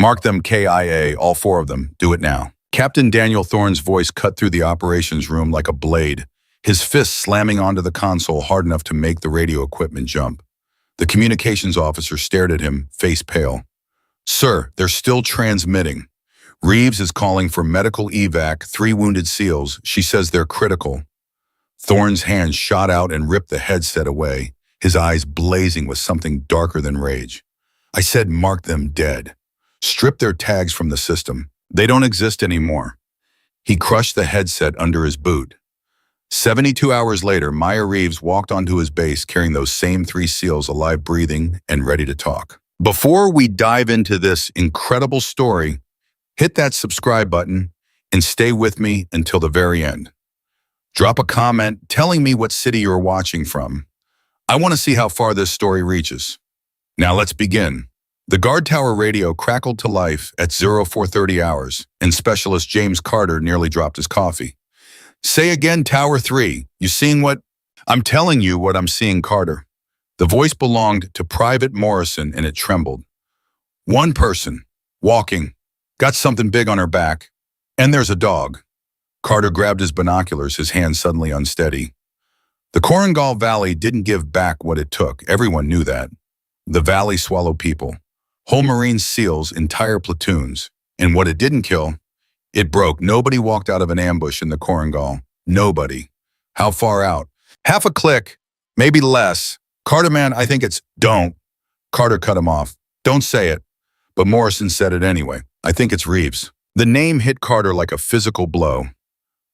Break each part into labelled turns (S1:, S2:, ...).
S1: Mark them KIA, all four of them. Do it now. Captain Daniel Thorne's voice cut through the operations room like a blade, his fist slamming onto the console hard enough to make the radio equipment jump. The communications officer stared at him, face pale. Sir, they're still transmitting. Reeves is calling for medical evac, 3 wounded SEALs. She says they're critical. Thorne's hand shot out and ripped the headset away, his eyes blazing with something darker than rage. I said mark them dead. Strip their tags from the system. They don't exist anymore. He crushed the headset under his boot. 72 hours later, Maya Reeves walked onto his base carrying those same 3 SEALs alive, breathing, and ready to talk. Before we dive into this incredible story, hit that subscribe button and stay with me until the very end. Drop a comment telling me what city you're watching from. I want to see how far this story reaches. Now let's begin. The guard tower radio crackled to life at 0430 hours, and Specialist James Carter nearly dropped his coffee. Say again, Tower 3. You seeing what? I'm telling you what I'm seeing, Carter. The voice belonged to Private Morrison, and it trembled. One person, walking, got something big on her back, and there's a dog. Carter grabbed his binoculars, his hand suddenly unsteady. The Korengal Valley didn't give back what it took. Everyone knew that. The valley swallowed people, whole Marine SEALs, entire platoons. And what it didn't kill, it broke. Nobody walked out of an ambush in the Korengal. Nobody. How far out? Half a click, maybe less. Carter, man, I think it's don't. Carter cut him off. Don't say it. But Morrison said it anyway. I think it's Reeves. The name hit Carter like a physical blow.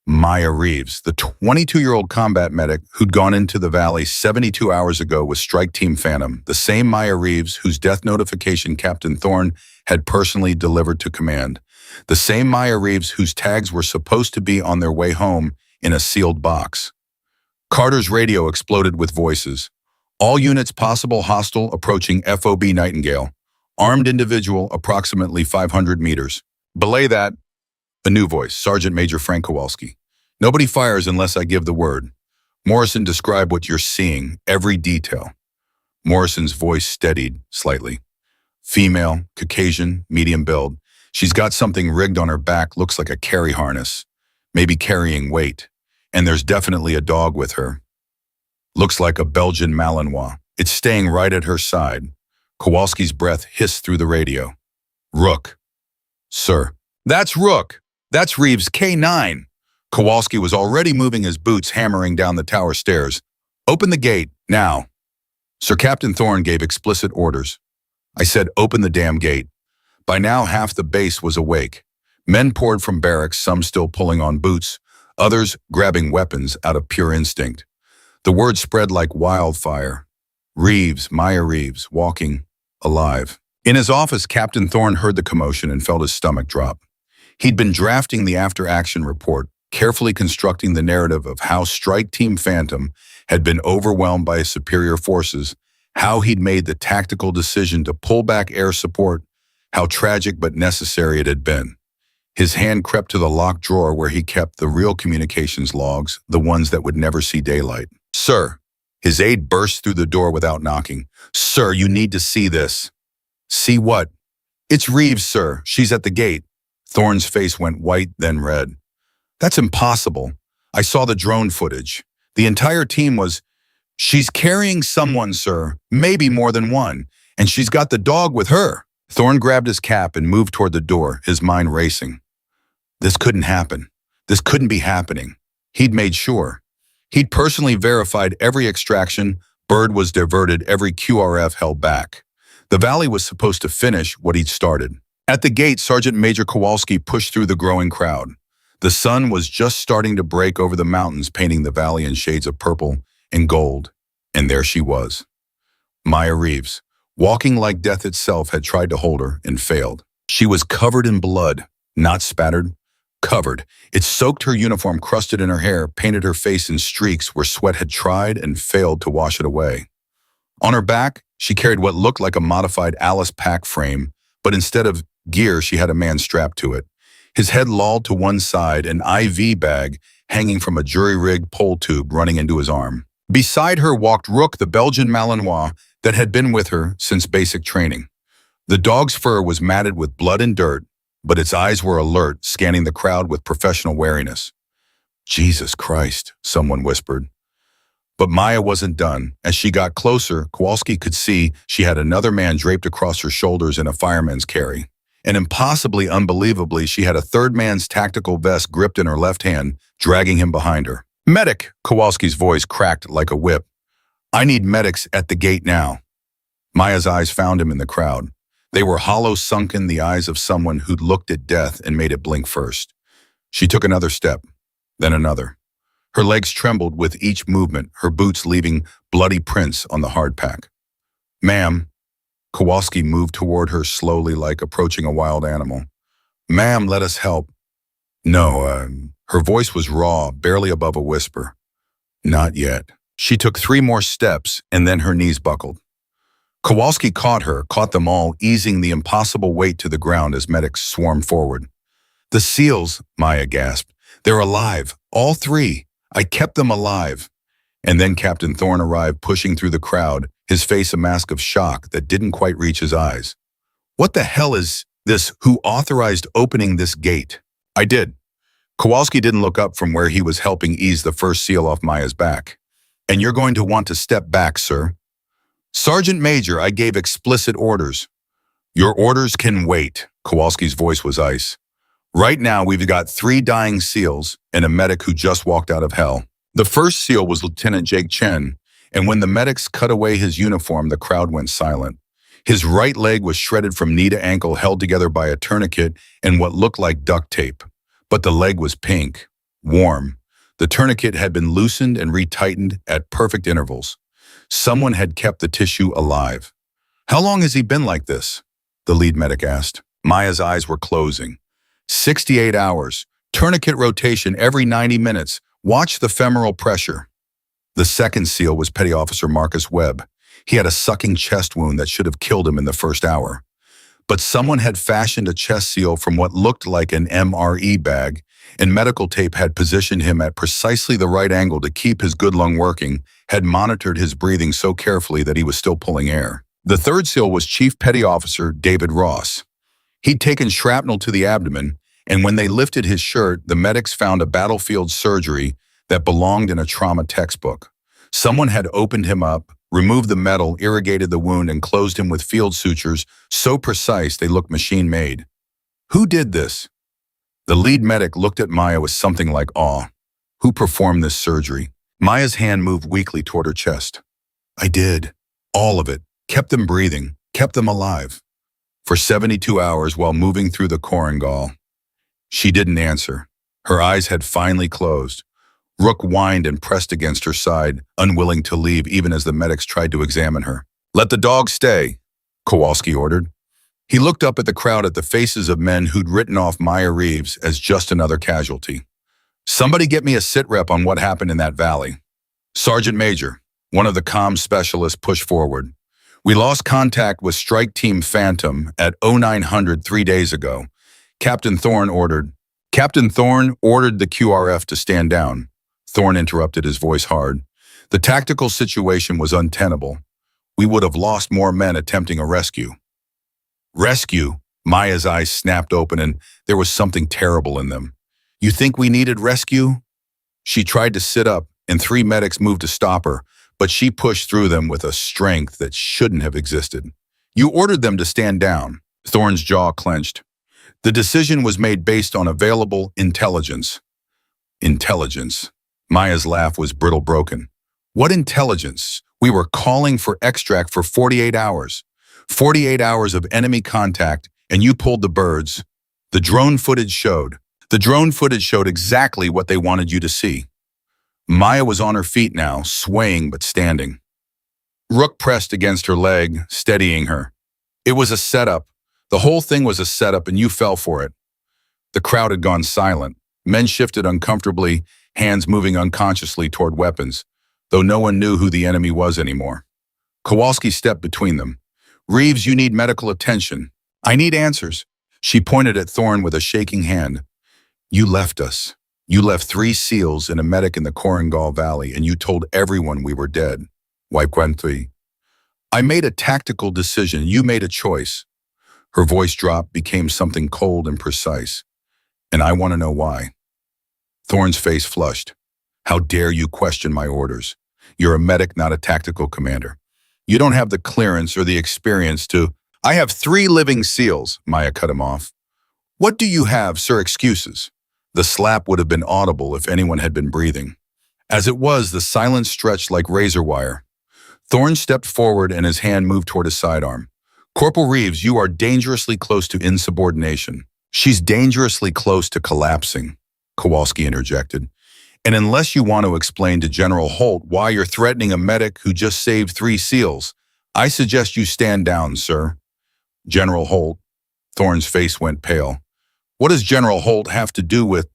S1: Maya Reeves, the 22-year-old combat medic who'd gone into the valley 72 hours ago with Strike Team Phantom, the same Maya Reeves whose death notification Captain Thorne had personally delivered to command, the same Maya Reeves whose tags were supposed to be on their way home in a sealed box. Carter's radio exploded with voices. All units possible hostile approaching FOB Nightingale. Armed individual approximately 500 meters. Belay that. A new voice, Sergeant Major Frank Kowalski. Nobody fires unless I give the word. Morrison, describe what you're seeing, every detail. Morrison's voice steadied slightly. Female, Caucasian, medium build. She's got something rigged on her back, looks like a carry harness, maybe carrying weight. And there's definitely a dog with her. Looks like a Belgian Malinois. It's staying right at her side. Kowalski's breath hissed through the radio. Rook. Sir. That's Rook. That's Reeves K9. Kowalski was already moving his boots, hammering down the tower stairs. Open the gate, now. Sir Captain Thorne gave explicit orders. I said, open the damn gate. By now, half the base was awake. Men poured from barracks, some still pulling on boots, others grabbing weapons out of pure instinct. The word spread like wildfire. Reeves, Maya Reeves, walking, alive. In his office, Captain Thorne heard the commotion and felt his stomach drop. He'd been drafting the after-action report, carefully constructing the narrative of how Strike Team Phantom had been overwhelmed by his superior forces, how he'd made the tactical decision to pull back air support, how tragic but necessary it had been. His hand crept to the locked drawer where he kept the real communications logs, the ones that would never see daylight. Sir, his aide burst through the door without knocking. Sir, you need to see this. See what? It's Reeves, sir. She's at the gate. Thorne's face went white, then red. That's impossible. I saw the drone footage. The entire team was... She's carrying someone, sir. Maybe more than one. And she's got the dog with her. Thorne grabbed his cap and moved toward the door, his mind racing. This couldn't happen. This couldn't be happening. He'd made sure. He'd personally verified every extraction, bird was diverted, every QRF held back. The valley was supposed to finish what he'd started. At the gate, Sergeant Major Kowalski pushed through the growing crowd. The sun was just starting to break over the mountains, painting the valley in shades of purple and gold. And there she was. Maya Reeves, walking like death itself, had tried to hold her and failed. She was covered in blood, not spattered, covered. It soaked her uniform, crusted in her hair, painted her face in streaks where sweat had tried and failed to wash it away. On her back, she carried what looked like a modified Alice pack frame, but instead of gear, she had a man strapped to it. His head lolled to one side, an IV bag hanging from a jury-rigged pole tube running into his arm. Beside her walked Rook, the Belgian Malinois that had been with her since basic training. The dog's fur was matted with blood and dirt, but its eyes were alert, scanning the crowd with professional wariness. Jesus Christ, someone whispered. But Maya wasn't done. As she got closer, Kowalski could see she had another man draped across her shoulders in a fireman's carry. And impossibly unbelievably, she had a third man's tactical vest gripped in her left hand, dragging him behind her. Medic! Kowalski's voice cracked like a whip. I need medics at the gate now. Maya's eyes found him in the crowd. They were hollow, sunken, the eyes of someone who'd looked at death and made it blink first. She took another step, then another. Her legs trembled with each movement, her boots leaving bloody prints on the hardpack. Ma'am. Kowalski moved toward her slowly, like approaching a wild animal. Ma'am, let us help. No, her voice was raw, barely above a whisper. Not yet. She took 3 more steps, and then her knees buckled. Kowalski caught them all, easing the impossible weight to the ground as medics swarmed forward. The SEALs, Maya gasped. They're alive, all 3. I kept them alive. And then Captain Thorne arrived, pushing through the crowd, his face a mask of shock that didn't quite reach his eyes. What the hell is this? Who authorized opening this gate? I did. Kowalski didn't look up from where he was helping ease the first SEAL off Maya's back. And you're going to want to step back, sir. Sergeant Major, I gave explicit orders. Your orders can wait. Kowalski's voice was ice. Right now, we've got 3 dying SEALs and a medic who just walked out of hell. The first SEAL was Lieutenant Jake Chen, and when the medics cut away his uniform, the crowd went silent. His right leg was shredded from knee to ankle, held together by a tourniquet and what looked like duct tape. But the leg was pink, warm. The tourniquet had been loosened and retightened at perfect intervals. Someone had kept the tissue alive. How long has he been like this? The lead medic asked. Maya's eyes were closing. 68 hours. Tourniquet rotation every 90 minutes. Watch the femoral pressure. The second SEAL was Petty Officer Marcus Webb. He had a sucking chest wound that should have killed him in the first hour. But someone had fashioned a chest seal from what looked like an MRE bag, and medical tape had positioned him at precisely the right angle to keep his good lung working, had monitored his breathing so carefully that he was still pulling air. The third SEAL was Chief Petty Officer David Ross. He'd taken shrapnel to the abdomen, and when they lifted his shirt, the medics found a battlefield surgery that belonged in a trauma textbook. Someone had opened him up, removed the metal, irrigated the wound, and closed him with field sutures so precise they looked machine-made. Who did this? The lead medic looked at Maya with something like awe. Who performed this surgery? Maya's hand moved weakly toward her chest. I did. All of it. Kept them breathing. Kept them alive. For 72 hours while moving through the Korengal. She didn't answer. Her eyes had finally closed. Rook whined and pressed against her side, unwilling to leave even as the medics tried to examine her. Let the dog stay, Kowalski ordered. He looked up at the crowd at the faces of men who'd written off Maya Reeves as just another casualty. Somebody get me a sit rep on what happened in that valley. Sergeant Major, one of the comms specialists, pushed forward. We lost contact with Strike Team Phantom at 0900 3 days ago. Captain Thorne ordered the QRF to stand down. Thorne interrupted, his voice hard. The tactical situation was untenable. We would have lost more men attempting a rescue. Rescue? Maya's eyes snapped open and there was something terrible in them. You think we needed rescue? She tried to sit up and 3 medics moved to stop her, but she pushed through them with a strength that shouldn't have existed. You ordered them to stand down. Thorne's jaw clenched. The decision was made based on available intelligence. Intelligence. Maya's laugh was brittle broken. What intelligence? We were calling for extract for 48 hours. 48 hours of enemy contact, and you pulled the birds. The drone footage showed. The drone footage showed exactly what they wanted you to see. Maya was on her feet now, swaying but standing. Rook pressed against her leg, steadying her. It was a setup. The whole thing was a setup, and you fell for it. The crowd had gone silent. Men shifted uncomfortably, hands moving unconsciously toward weapons, though no one knew who the enemy was anymore. Kowalski stepped between them. Reeves, you need medical attention. I need answers. She pointed at Thorne with a shaking hand. You left us. You left 3 SEALs and a medic in the Korengal Valley, and you told everyone we were dead. Why, I made a tactical decision. You made a choice. Her voice drop became something cold and precise. And I want to know why. Thorne's face flushed. How dare you question my orders? You're a medic, not a tactical commander. You don't have the clearance or the experience to— I have 3 living SEALs, Maya cut him off. What do you have, sir? Excuses? The slap would have been audible if anyone had been breathing. As it was, the silence stretched like razor wire. Thorne stepped forward and his hand moved toward his sidearm. Corporal Reeves, you are dangerously close to insubordination. She's dangerously close to collapsing, Kowalski interjected. And unless you want to explain to General Holt why you're threatening a medic who just saved 3 SEALs, I suggest you stand down, sir. General Holt. Thorne's face went pale. What does General Holt have to do with—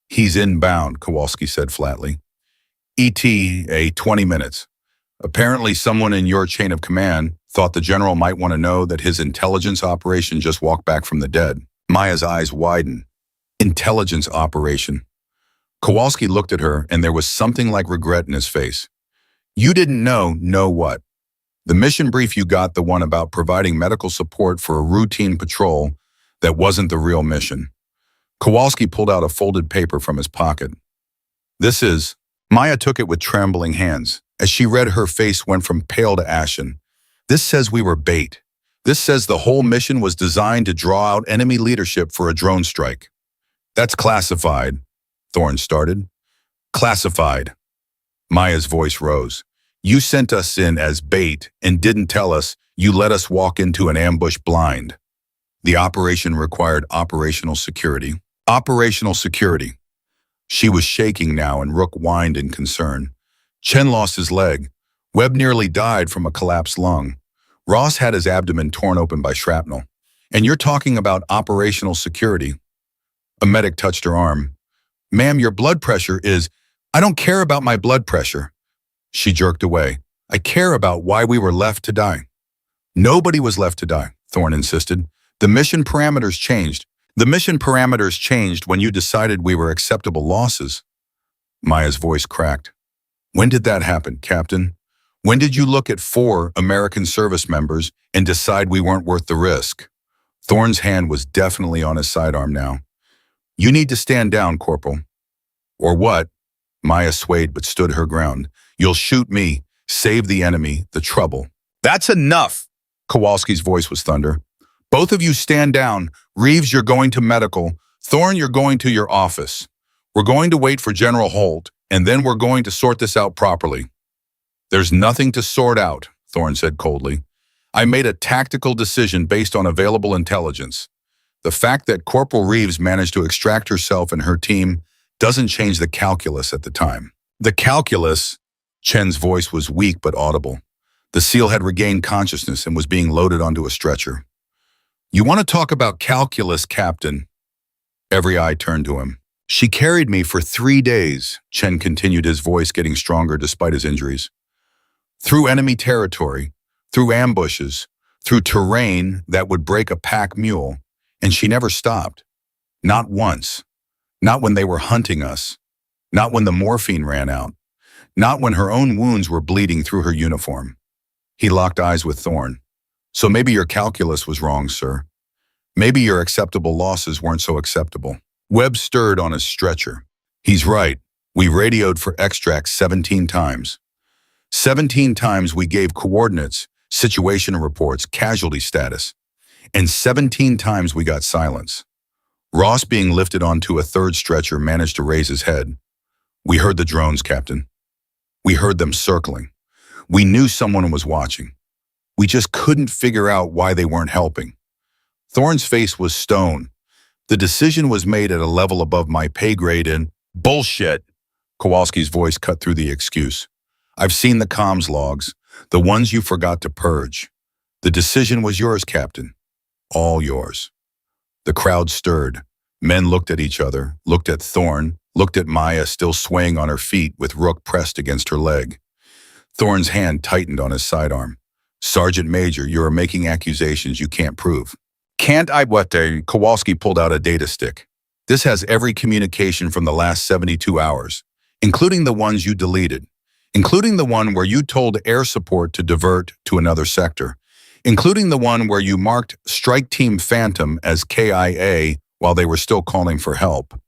S1: He's inbound, Kowalski said flatly. ETA 20 minutes. Apparently someone in your chain of command thought the general might want to know that his intelligence operation just walked back from the dead. Maya's eyes widened. Intelligence operation. Kowalski looked at her and there was something like regret in his face. You didn't know what? The mission brief you got, the one about providing medical support for a routine patrol, that wasn't the real mission. Kowalski pulled out a folded paper from his pocket. This is— Maya took it with trembling hands. As she read, her face went from pale to ashen. This says we were bait. This says the whole mission was designed to draw out enemy leadership for a drone strike. That's classified, Thorne started. Classified. Maya's voice rose. You sent us in as bait and didn't tell us. You let us walk into an ambush blind. The operation required operational security. Operational security. She was shaking now and Rook whined in concern. Chen lost his leg. Webb nearly died from a collapsed lung. Ross had his abdomen torn open by shrapnel. And you're talking about operational security. A medic touched her arm. Ma'am, your blood pressure is— I don't care about my blood pressure. She jerked away. I care about why we were left to die. Nobody was left to die, Thorne insisted. The mission parameters changed. The mission parameters changed when you decided we were acceptable losses. Maya's voice cracked. When did that happen, Captain? When did you look at 4 American service members and decide we weren't worth the risk? Thorne's hand was definitely on his sidearm now. You need to stand down, Corporal. Or what? Maya swayed but stood her ground. You'll shoot me, save the enemy, the trouble. That's enough! Kowalski's voice was thunder. Both of you stand down. Reeves, you're going to medical. Thorne, you're going to your office. We're going to wait for General Holt, and then we're going to sort this out properly. There's nothing to sort out, Thorne said coldly. I made a tactical decision based on available intelligence. The fact that Corporal Reeves managed to extract herself and her team doesn't change the calculus at the time. The calculus— Chen's voice was weak but audible. The SEAL had regained consciousness and was being loaded onto a stretcher. You want to talk about calculus, Captain? Every eye turned to him. She carried me for 3 days, Chen continued, his voice getting stronger despite his injuries. Through enemy territory, through ambushes, through terrain that would break a pack mule, and she never stopped. Not once. Not when they were hunting us. Not when the morphine ran out. Not when her own wounds were bleeding through her uniform. He locked eyes with Thorne. So maybe your calculus was wrong, sir. Maybe your acceptable losses weren't so acceptable. Webb stirred on his stretcher. He's right. We radioed for extracts 17 times. 17 times we gave coordinates, situation reports, casualty status. And 17 times we got silence. Ross, being lifted onto a 3rd stretcher, managed to raise his head. We heard the drones, Captain. We heard them circling. We knew someone was watching. We just couldn't figure out why they weren't helping. Thorne's face was stone. The decision was made at a level above my pay grade and— Bullshit! Kowalski's voice cut through the excuse. I've seen the comms logs, the ones you forgot to purge. The decision was yours, Captain. All yours. The crowd stirred. Men looked at each other, looked at Thorne, looked at Maya still swaying on her feet with Rook pressed against her leg. Thorne's hand tightened on his sidearm. Sergeant Major, you are making accusations you can't prove. Can't I what? Kowalski pulled out a data stick. This has every communication from the last 72 hours, including the ones you deleted, including the one where you told air support to divert to another sector, including the one where you marked Strike Team Phantom as KIA while they were still calling for help.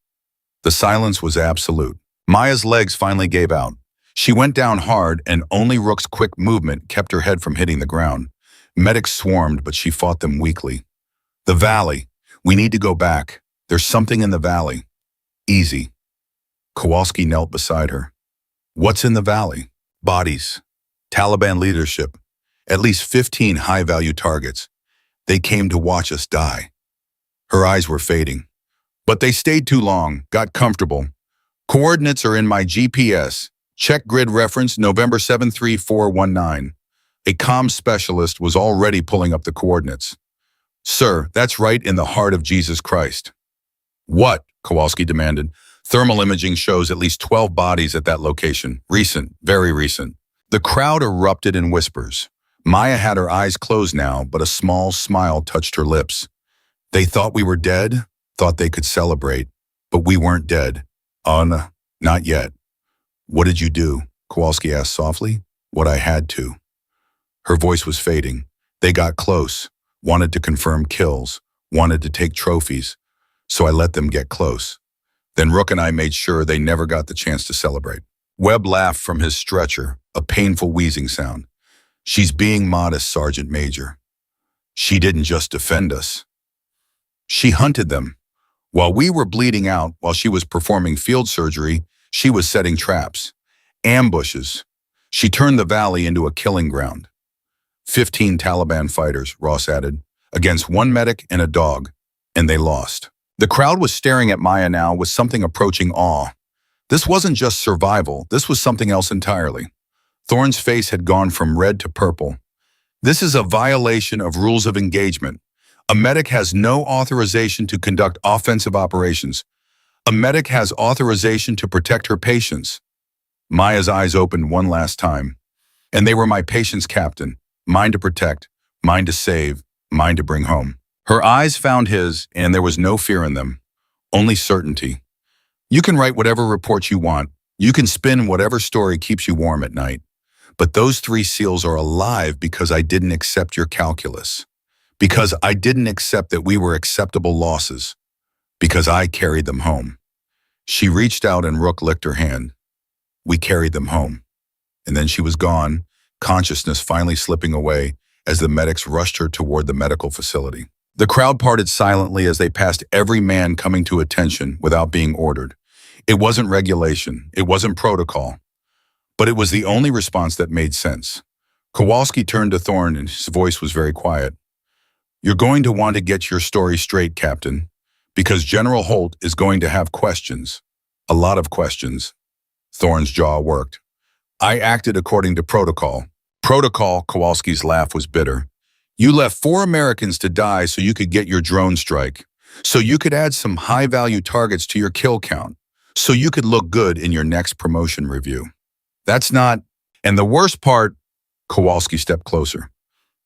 S1: The silence was absolute. Maya's legs finally gave out. She went down hard, and only Rook's quick movement kept her head from hitting the ground. Medics swarmed, but she fought them weakly. The valley. We need to go back. There's something in the valley. Easy. Kowalski knelt beside her. What's in the valley? Bodies. Taliban leadership. At least 15 high-value targets. They came to watch us die. Her eyes were fading. But they stayed too long, got comfortable. Coordinates are in my GPS. Check grid reference November 73419. A comms specialist was already pulling up the coordinates. Sir, that's right in the heart of Jesus Christ. What? Kowalski demanded. Thermal imaging shows at least 12 bodies at that location. Recent, very recent. The crowd erupted in whispers. Maya had her eyes closed now, but a small smile touched her lips. They thought we were dead, thought they could celebrate, but we weren't dead. No, not yet. What did you do? Kowalski asked softly. What I had to. Her voice was fading. They got close, wanted to confirm kills, wanted to take trophies, so I let them get close. Then Rook and I made sure they never got the chance to celebrate. Webb laughed from his stretcher, a painful wheezing sound. She's being modest, Sergeant Major. She didn't just defend us. She hunted them. While we were bleeding out, while she was performing field surgery, she was setting traps, ambushes. She turned the valley into a killing ground. 15 Taliban fighters, Ross added, against one medic and a dog, and they lost. The crowd was staring at Maya now with something approaching awe. This wasn't just survival, this was something else entirely. Thorne's face had gone from red to purple. This is a violation of rules of engagement. A medic has no authorization to conduct offensive operations. A medic has authorization to protect her patients. Maya's eyes opened one last time. And they were my patient's captain. Mine to protect, mine to save, mine to bring home. Her eyes found his, and there was no fear in them. Only certainty. You can write whatever report you want. You can spin whatever story keeps you warm at night. But those 3 SEALs are alive because I didn't accept your calculus. Because I didn't accept that we were acceptable losses. Because I carried them home. She reached out and Rook licked her hand. We carried them home. And then she was gone, consciousness finally slipping away as the medics rushed her toward the medical facility. The crowd parted silently as they passed every man coming to attention without being ordered. It wasn't regulation, it wasn't protocol, but it was the only response that made sense. Kowalski turned to Thorne and his voice was very quiet. You're going to want to get your story straight, Captain, because General Holt is going to have questions. A lot of questions. Thorne's jaw worked. I acted according to protocol. Protocol, Kowalski's laugh was bitter. You left 4 Americans to die so you could get your drone strike, so you could add some high-value targets to your kill count, so you could look good in your next promotion review. That's not, and the worst part, Kowalski stepped closer.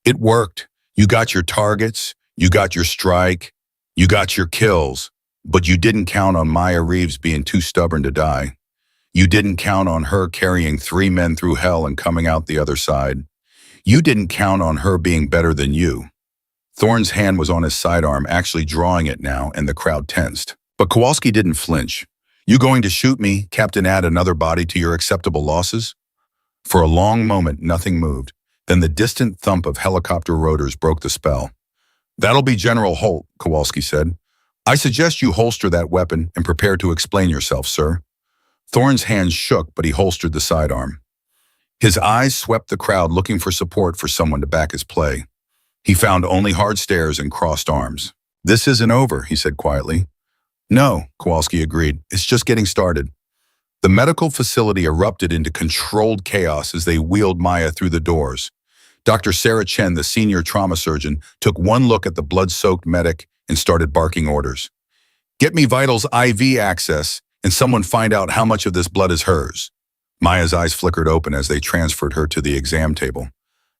S1: It worked. You got your targets, you got your strike, you got your kills, but you didn't count on Maya Reeves being too stubborn to die. You didn't count on her carrying 3 men through hell and coming out the other side. You didn't count on her being better than you. Thorne's hand was on his sidearm, actually drawing it now, and the crowd tensed. But Kowalski didn't flinch. You going to shoot me, Captain, add another body to your acceptable losses? For a long moment, nothing moved. Then the distant thump of helicopter rotors broke the spell. That'll be General Holt, Kowalski said. I suggest you holster that weapon and prepare to explain yourself, sir. Thorne's hands shook, but he holstered the sidearm. His eyes swept the crowd looking for support for someone to back his play. He found only hard stares and crossed arms. This isn't over, he said quietly. No, Kowalski agreed. It's just getting started. The medical facility erupted into controlled chaos as they wheeled Maya through the doors. Dr. Sarah Chen, the senior trauma surgeon, took one look at the blood-soaked medic and started barking orders. Get me Vital's IV access and someone find out how much of this blood is hers. Maya's eyes flickered open as they transferred her to the exam table.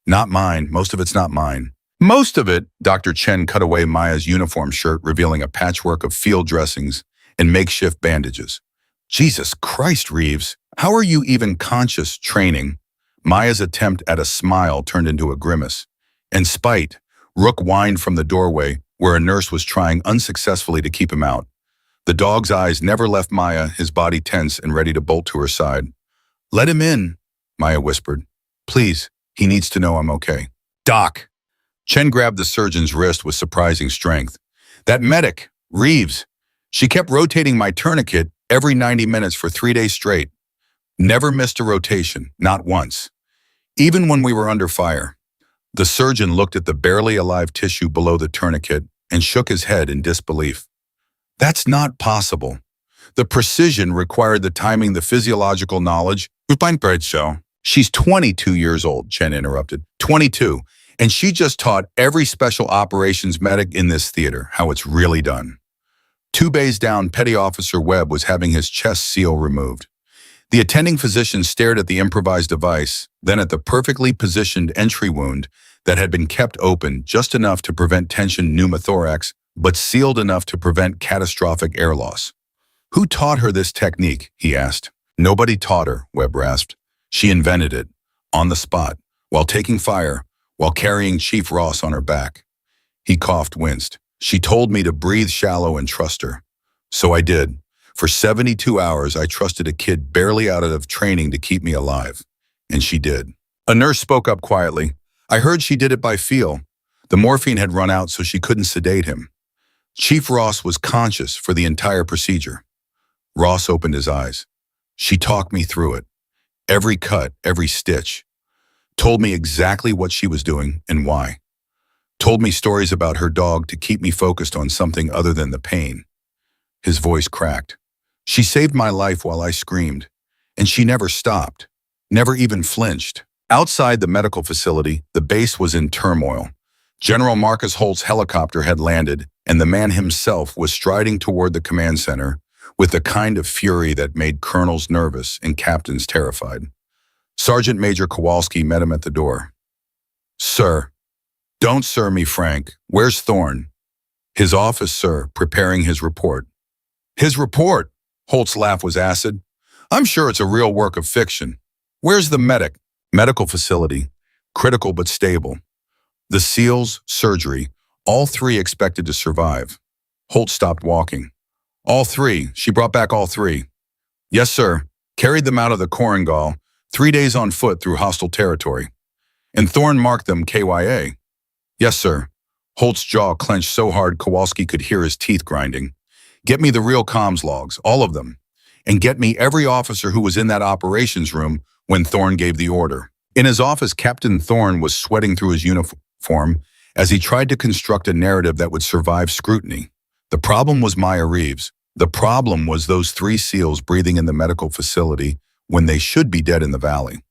S1: Not mine. Most of it's not mine. Most of it, Dr. Chen cut away Maya's uniform shirt, revealing a patchwork of field dressings and makeshift bandages. Jesus Christ, Reeves, how are you even conscious training? Maya's attempt at a smile turned into a grimace. And spite, Rook whined from the doorway where a nurse was trying unsuccessfully to keep him out. The dog's eyes never left Maya, his body tense and ready to bolt to her side. "Let him in," Maya whispered. "Please, he needs to know I'm okay." "Doc!" Chen grabbed the surgeon's wrist with surprising strength. "That medic, Reeves, she kept rotating my tourniquet every 90 minutes for 3 days straight. Never missed a rotation, not once. Even when we were under fire." The surgeon looked at the barely alive tissue below the tourniquet and shook his head in disbelief. "That's not possible. The precision required the timing, the physiological knowledge." "She's 22 years old," Chen interrupted. 22. And she just taught every special operations medic in this theater how it's really done. 2 bays down, Petty Officer Webb was having his chest seal removed. The attending physician stared at the improvised device, then at the perfectly positioned entry wound that had been kept open just enough to prevent tension pneumothorax, but sealed enough to prevent catastrophic air loss. "Who taught her this technique?" he asked. "Nobody taught her," Webb rasped. "She invented it, on the spot, while taking fire, while carrying Chief Ross on her back." He coughed, winced. "She told me to breathe shallow and trust her. So I did. For 72 hours, I trusted a kid barely out of training to keep me alive. And she did." A nurse spoke up quietly. "I heard she did it by feel. The morphine had run out, so she couldn't sedate him. Chief Ross was conscious for the entire procedure." Ross opened his eyes. "She talked me through it. Every cut, every stitch. Told me exactly what she was doing and why. Told me stories about her dog to keep me focused on something other than the pain." His voice cracked. "She saved my life while I screamed. And she never stopped. Never even flinched." Outside the medical facility, the base was in turmoil. General Marcus Holt's helicopter had landed, and the man himself was striding toward the command center with the kind of fury that made colonels nervous and captains terrified. Sergeant Major Kowalski met him at the door. "Sir." "Don't sir me, Frank. Where's Thorne?" "His office, sir, preparing his report." "His report?" Holt's laugh was acid. "I'm sure it's a real work of fiction. Where's the medic?" "Medical facility. Critical but stable. The SEALs, surgery, all 3 expected to survive." Holt stopped walking. "All 3? She brought back all 3? "Yes, sir. Carried them out of the Korengal, 3 days on foot through hostile territory. And Thorne marked them KYA. "Yes, sir." Holt's jaw clenched so hard Kowalski could hear his teeth grinding. "Get me the real comms logs, all of them. And get me every officer who was in that operations room when Thorne gave the order." In his office, Captain Thorne was sweating through his uniform as he tried to construct a narrative that would survive scrutiny. The problem was Maya Reeves. The problem was those 3 SEALs breathing in the medical facility when they should be dead in the valley.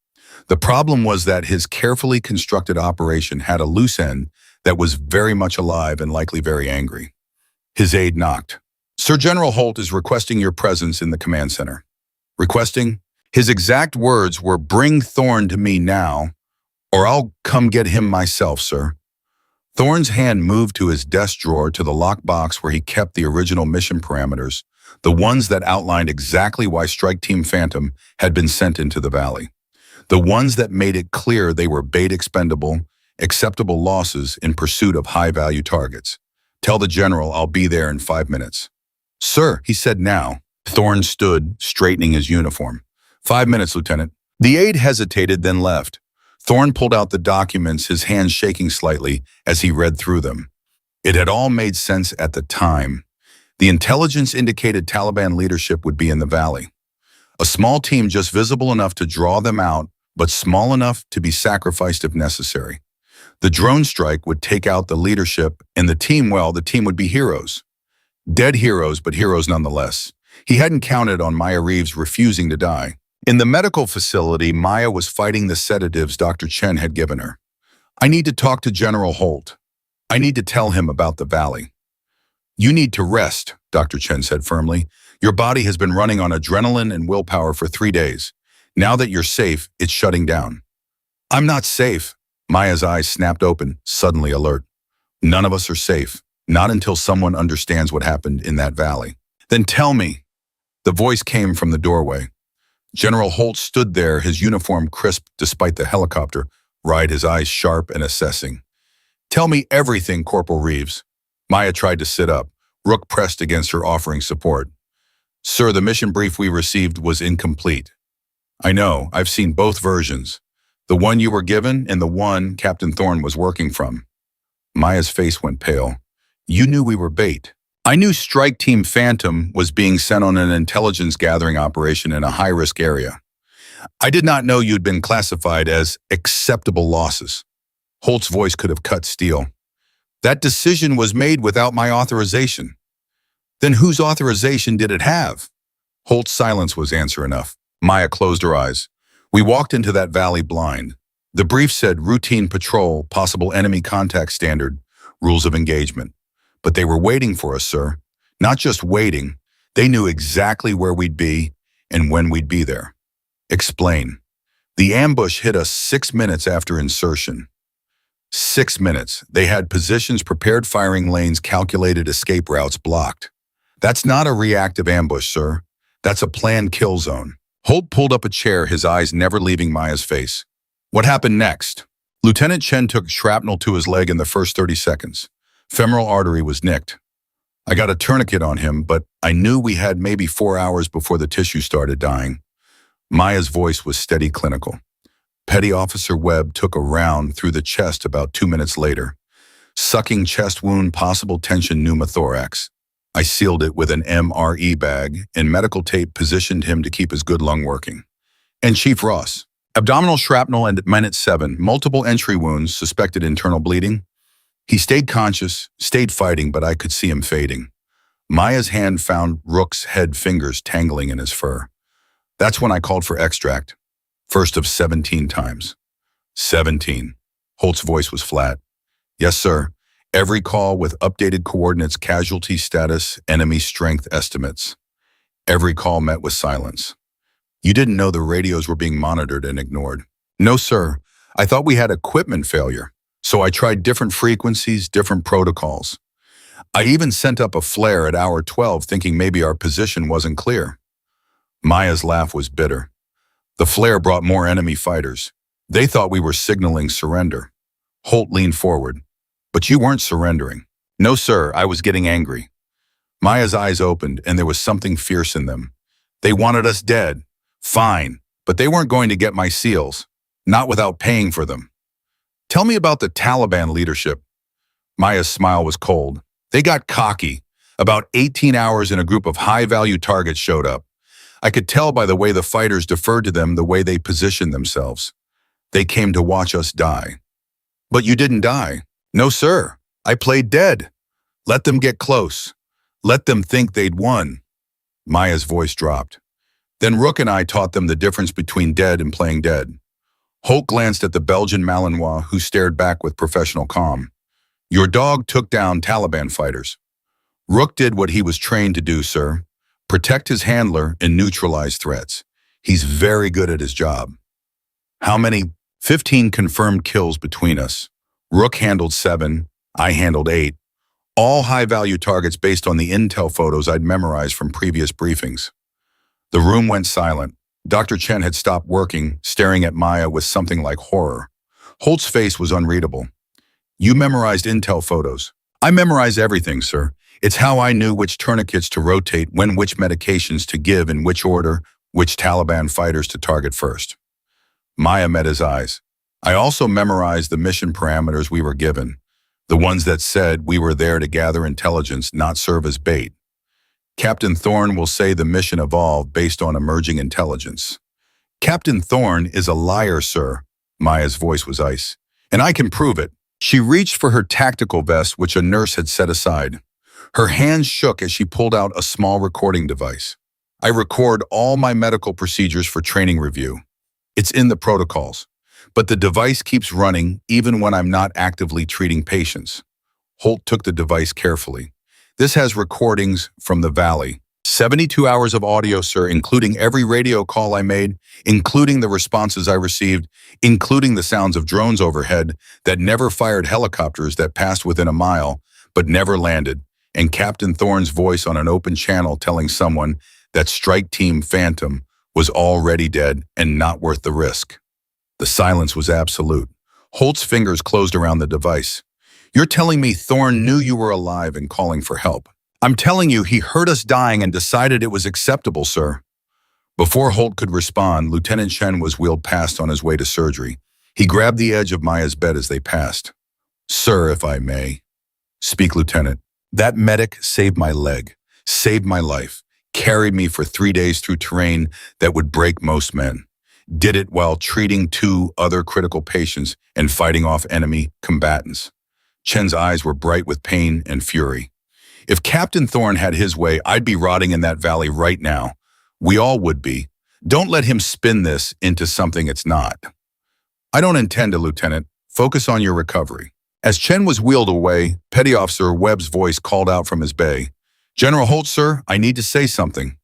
S1: The problem was that his carefully constructed operation had a loose end that was very much alive and likely very angry. His aide knocked. "Sir General Holt is requesting your presence in the command center." Requesting? His exact words were, "Bring Thorne to me now, or I'll come get him myself, sir." Thorne's hand moved to his desk drawer to the lockbox where he kept the original mission parameters, the ones that outlined exactly why Strike Team Phantom had been sent into the valley. The ones that made it clear they were bait expendable, acceptable losses in pursuit of high-value targets. "Tell the general I'll be there in 5 minutes. "Sir," he said now. Thorne stood, straightening his uniform. 5 minutes, Lieutenant." The aide hesitated, then left. Thorne pulled out the documents, his hands shaking slightly as he read through them. It had all made sense at the time. The intelligence indicated Taliban leadership would be in the valley. A small team just visible enough to draw them out, but small enough to be sacrificed if necessary. The drone strike would take out the leadership, and the team would be heroes. Dead heroes, but heroes nonetheless. He hadn't counted on Maya Reeves refusing to die. In the medical facility, Maya was fighting the sedatives Dr. Chen had given her. "I need to talk to General Holt. I need to tell him about the valley." "You need to rest," Dr. Chen said firmly. "Your body has been running on adrenaline and willpower for 3 days. Now that you're safe, it's shutting down." "I'm not safe." Maya's eyes snapped open, suddenly alert. "None of us are safe. Not until someone understands what happened in that valley." "Then tell me." The voice came from the doorway. General Holt stood there, his uniform crisp despite the helicopter ride, his eyes sharp and assessing. Tell me everything, Corporal Reeves. Maya tried to sit up. Rook pressed against her, offering support. Sir, the mission brief we received was incomplete. I know, I've seen both versions. The one you were given and the one Captain Thorne was working from. Maya's face went pale. You knew we were bait. I knew Strike Team Phantom was being sent on an intelligence gathering operation in a high-risk area. I did not know you'd been classified as acceptable losses. Holt's voice could have cut steel. That decision was made without my authorization. Then whose authorization did it have? Holt's silence was answer enough. Maya closed her eyes. We walked into that valley blind. The brief said routine patrol, possible enemy contact standard, rules of engagement. But they were waiting for us, sir. Not just waiting. They knew exactly where we'd be and when we'd be there. Explain. The ambush hit us 6 minutes after insertion. 6 minutes. They had positions prepared, firing lanes, calculated escape routes blocked. That's not a reactive ambush, sir. That's a planned kill zone. Holt pulled up a chair, his eyes never leaving Maya's face. What happened next? Lieutenant Chen took shrapnel to his leg in the first 30 seconds. Femoral artery was nicked. I got a tourniquet on him, but I knew we had maybe 4 hours before the tissue started dying. Maya's voice was steady, clinical. Petty Officer Webb took a round through the chest about 2 minutes later. Sucking chest wound, possible tension pneumothorax. I sealed it with an MRE bag, and medical tape positioned him to keep his good lung working. And Chief Ross. Abdominal shrapnel and at minute 7, multiple entry wounds, suspected internal bleeding. He stayed conscious, stayed fighting, but I could see him fading. Maya's hand found Rook's head, fingers tangling in his fur. That's when I called for extract. First of 17 times. 17. Holt's voice was flat. Yes, sir. Every call with updated coordinates, casualty status, enemy strength estimates. Every call met with silence. You didn't know the radios were being monitored and ignored. No, sir. I thought we had equipment failure. So I tried different frequencies, different protocols. I even sent up a flare at hour 12 thinking maybe our position wasn't clear. Maya's laugh was bitter. The flare brought more enemy fighters. They thought we were signaling surrender. Holt leaned forward. But you weren't surrendering. No, sir, I was getting angry. Maya's eyes opened, and there was something fierce in them. They wanted us dead. Fine, but they weren't going to get my SEALs. Not without paying for them. Tell me about the Taliban leadership. Maya's smile was cold. They got cocky. About 18 hours and a group of high-value targets showed up. I could tell by the way the fighters deferred to them, the way they positioned themselves. They came to watch us die. But you didn't die. No, sir. I played dead. Let them get close. Let them think they'd won. Maya's voice dropped. Then Rook and I taught them the difference between dead and playing dead. Holt glanced at the Belgian Malinois, who stared back with professional calm. Your dog took down Taliban fighters. Rook did what he was trained to do, sir. Protect his handler and neutralize threats. He's very good at his job. How many? 15 confirmed kills between us. Rook handled 7, I handled 8. All high-value targets based on the intel photos I'd memorized from previous briefings. The room went silent. Dr. Chen had stopped working, staring at Maya with something like horror. Holt's face was unreadable. You memorized intel photos. I memorize everything, sir. It's how I knew which tourniquets to rotate, when which medications to give, in which order, which Taliban fighters to target first. Maya met his eyes. I also memorized the mission parameters we were given, the ones that said we were there to gather intelligence, not serve as bait. Captain Thorne will say the mission evolved based on emerging intelligence. Captain Thorne is a liar, sir. Maya's voice was ice. And I can prove it. She reached for her tactical vest, which a nurse had set aside. Her hands shook as she pulled out a small recording device. I record all my medical procedures for training review. It's in the protocols. But the device keeps running even when I'm not actively treating patients. Holt took the device carefully. This has recordings from the valley. 72 hours of audio, sir, including every radio call I made, including the responses I received, including the sounds of drones overhead that never fired, helicopters that passed within a mile but never landed, and Captain Thorne's voice on an open channel telling someone that Strike Team Phantom was already dead and not worth the risk. The silence was absolute. Holt's fingers closed around the device. You're telling me Thorne knew you were alive and calling for help. I'm telling you he heard us dying and decided it was acceptable, sir. Before Holt could respond, Lieutenant Chen was wheeled past on his way to surgery. He grabbed the edge of Maya's bed as they passed. Sir, if I may. Speak, Lieutenant. That medic saved my leg, saved my life, carried me for 3 days through terrain that would break most men. Did it while treating 2 other critical patients and fighting off enemy combatants. Chen's eyes were bright with pain and fury. If Captain Thorne had his way, I'd be rotting in that valley right now. We all would be. Don't let him spin this into something it's not. I don't intend to, Lieutenant. Focus on your recovery. As Chen was wheeled away, Petty Officer Webb's voice called out from his bay. General Holt, sir, I need to say something.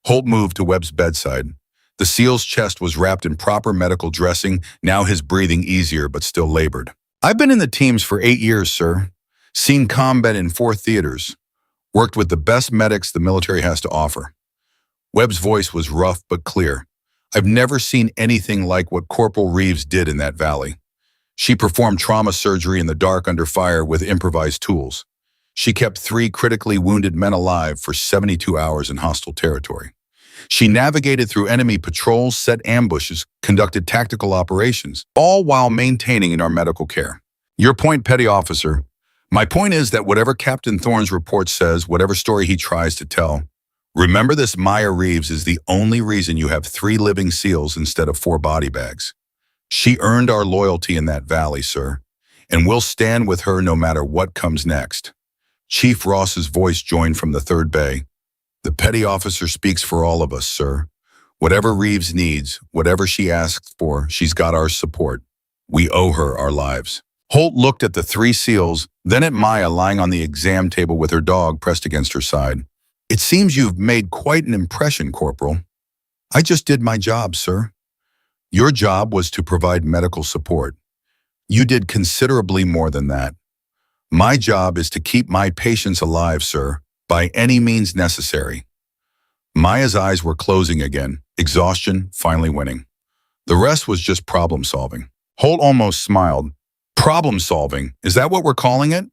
S1: Holt moved to Webb's bedside. The SEAL's chest was wrapped in proper medical dressing, now his breathing easier but still labored. I've been in the teams for 8 years, sir. Seen combat in 4 theaters. Worked with the best medics the military has to offer. Webb's voice was rough but clear. I've never seen anything like what Corporal Reeves did in that valley. She performed trauma surgery in the dark under fire with improvised tools. She kept 3 critically wounded men alive for 72 hours in hostile territory. She navigated through enemy patrols, set ambushes, conducted tactical operations, all while maintaining in our medical care. Your point, Petty Officer. My point is that whatever Captain Thorne's report says, whatever story he tries to tell, remember this Maya Reeves is the only reason you have 3 living SEALs instead of 4 body bags. She earned our loyalty in that valley, sir, and we'll stand with her no matter what comes next. Chief Ross's voice joined from the 3rd bay. The Petty Officer speaks for all of us, sir. Whatever Reeves needs, whatever she asks for, she's got our support. We owe her our lives. Holt looked at the 3 SEALs, then at Maya lying on the exam table with her dog pressed against her side. It seems you've made quite an impression, Corporal. I just did my job, sir. Your job was to provide medical support. You did considerably more than that. My job is to keep my patients alive, sir, by any means necessary. Maya's eyes were closing again, exhaustion finally winning. The rest was just problem solving. Holt almost smiled. Problem solving, is that what we're calling it?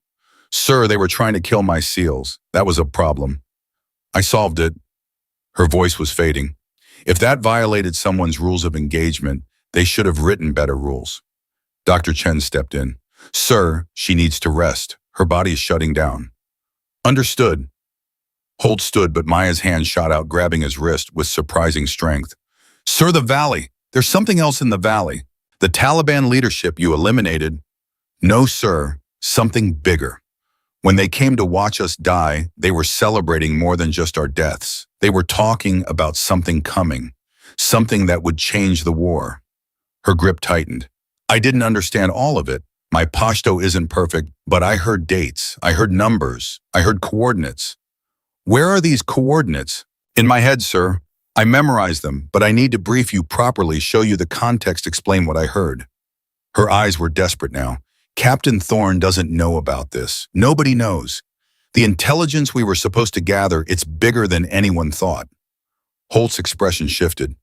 S1: Sir, they were trying to kill my SEALs. That was a problem. I solved it. Her voice was fading. If that violated someone's rules of engagement, they should have written better rules. Dr. Chen stepped in. Sir, she needs to rest. Her body is shutting down. Understood. Holt stood, but Maya's hand shot out, grabbing his wrist with surprising strength. Sir, the valley. There's something else in the valley. The Taliban leadership you eliminated. No, sir. Something bigger. When they came to watch us die, they were celebrating more than just our deaths. They were talking about something coming, something that would change the war. Her grip tightened. I didn't understand all of it. My Pashto isn't perfect, but I heard dates, I heard numbers, I heard coordinates. Where are these coordinates? In my head, sir. I memorized them, but I need to brief you properly, show you the context, explain what I heard. Her eyes were desperate now. Captain Thorne doesn't know about this. Nobody knows. The intelligence we were supposed to gather, it's bigger than anyone thought. Holt's expression shifted.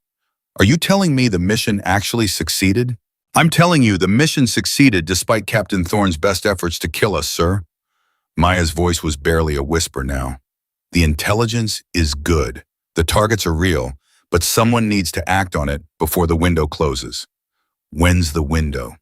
S1: Are you telling me the mission actually succeeded? I'm telling you the mission succeeded despite Captain Thorne's best efforts to kill us, sir. Maya's voice was barely a whisper now. The intelligence is good. The targets are real, but someone needs to act on it before the window closes. When's the window?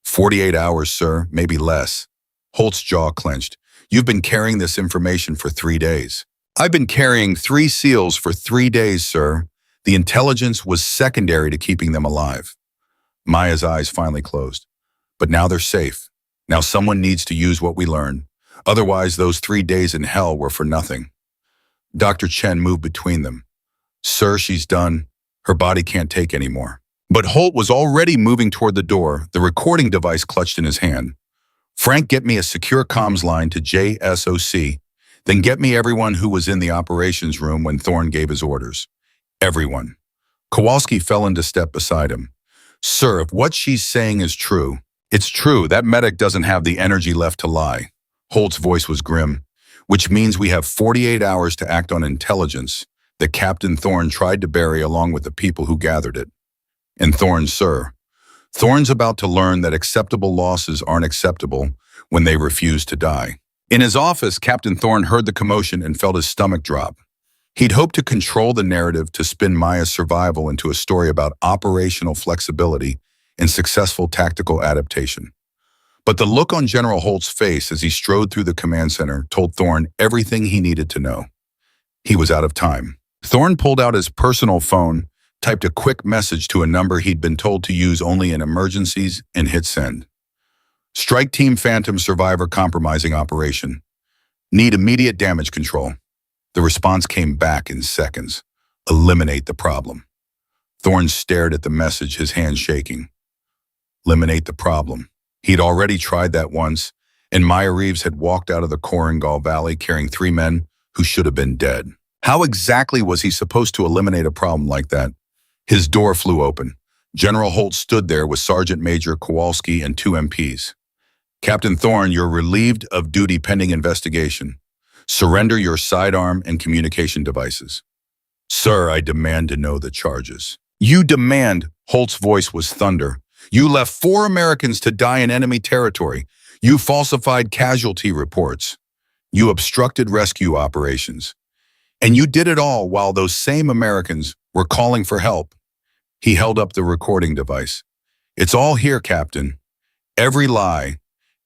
S1: 48 hours, sir, maybe less. Holt's jaw clenched. You've been carrying this information for 3 days. I've been carrying 3 SEALs for 3 days, sir. The intelligence was secondary to keeping them alive. Maya's eyes finally closed. But now they're safe. Now someone needs to use what we learned. Otherwise, those 3 days in hell were for nothing. Dr. Chen moved between them. Sir, she's done. Her body can't take any more. But Holt was already moving toward the door, the recording device clutched in his hand. Frank, get me a secure comms line to JSOC. Then get me everyone who was in the operations room when Thorne gave his orders. Everyone. Kowalski fell into step beside him. Sir, if what she's saying is true, it's true. That medic doesn't have the energy left to lie. Holt's voice was grim. Which means we have 48 hours to act on intelligence that Captain Thorne tried to bury along with the people who gathered it. And Thorne, sir. Thorne's about to learn that acceptable losses aren't acceptable when they refused to die. In his office, Captain Thorne heard the commotion and felt his stomach drop. He'd hoped to control the narrative to spin Maya's survival into a story about operational flexibility and successful tactical adaptation. But the look on General Holt's face as he strode through the command center told Thorne everything he needed to know. He was out of time. Thorne pulled out his personal phone, typed a quick message to a number he'd been told to use only in emergencies, and hit send. Strike Team Phantom survivor compromising operation. Need immediate damage control. The response came back in seconds. Eliminate the problem. Thorne stared at the message, his hand shaking. Eliminate the problem. He'd already tried that once, and Maya Reeves had walked out of the Korengal Valley carrying 3 men who should have been dead. How exactly was he supposed to eliminate a problem like that? His door flew open. General Holt stood there with Sergeant Major Kowalski and 2 MPs. Captain Thorne, you're relieved of duty pending investigation. Surrender your sidearm and communication devices. Sir, I demand to know the charges. You demand, Holt's voice was thunder. You left 4 Americans to die in enemy territory. You falsified casualty reports. You obstructed rescue operations. And you did it all while those same Americans were calling for help. He held up the recording device. It's all here, Captain. Every lie,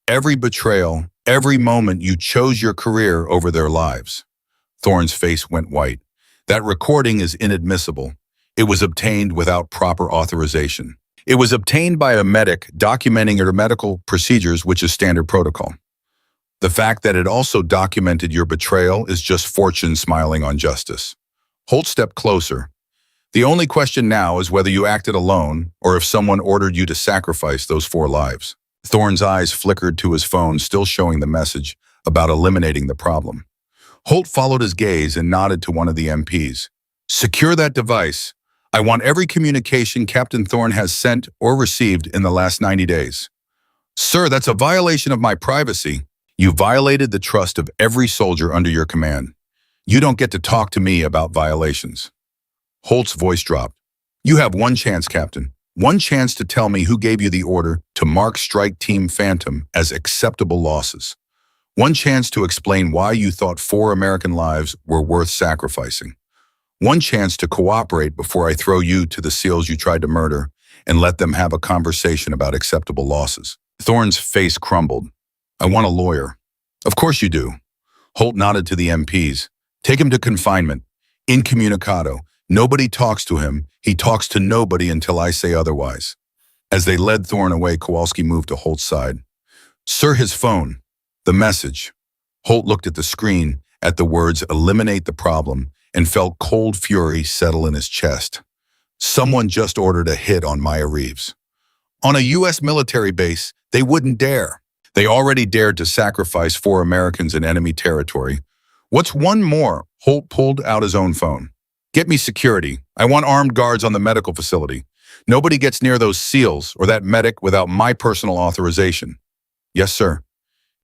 S1: every betrayal, every moment you chose your career over their lives. Thorne's face went white. That recording is inadmissible. It was obtained without proper authorization. It was obtained by a medic documenting your medical procedures, which is standard protocol. The fact that it also documented your betrayal is just fortune smiling on justice. Holt stepped closer. The only question now is whether you acted alone or if someone ordered you to sacrifice those 4 lives. Thorne's eyes flickered to his phone, still showing the message about eliminating the problem. Holt followed his gaze and nodded to one of the MPs. Secure that device. I want every communication Captain Thorne has sent or received in the last 90 days. Sir, that's a violation of my privacy. You violated the trust of every soldier under your command. You don't get to talk to me about violations. Holt's voice dropped. You have one chance, Captain. One chance to tell me who gave you the order to mark Strike Team Phantom as acceptable losses. One chance to explain why you thought 4 American lives were worth sacrificing. One chance to cooperate before I throw you to the SEALs you tried to murder and let them have a conversation about acceptable losses. Thorne's face crumbled. I want a lawyer. Of course you do. Holt nodded to the MPs. Take him to confinement. Incommunicado. Nobody talks to him. He talks to nobody until I say otherwise. As they led Thorne away, Kowalski moved to Holt's side. Sir, his phone. The message. Holt looked at the screen, at the words eliminate the problem, and felt cold fury settle in his chest. Someone just ordered a hit on Maya Reeves. On a U.S. military base, they wouldn't dare. They already dared to sacrifice 4 Americans in enemy territory. What's one more? Holt pulled out his own phone. Get me security. I want armed guards on the medical facility. Nobody gets near those SEALs or that medic without my personal authorization. Yes, sir.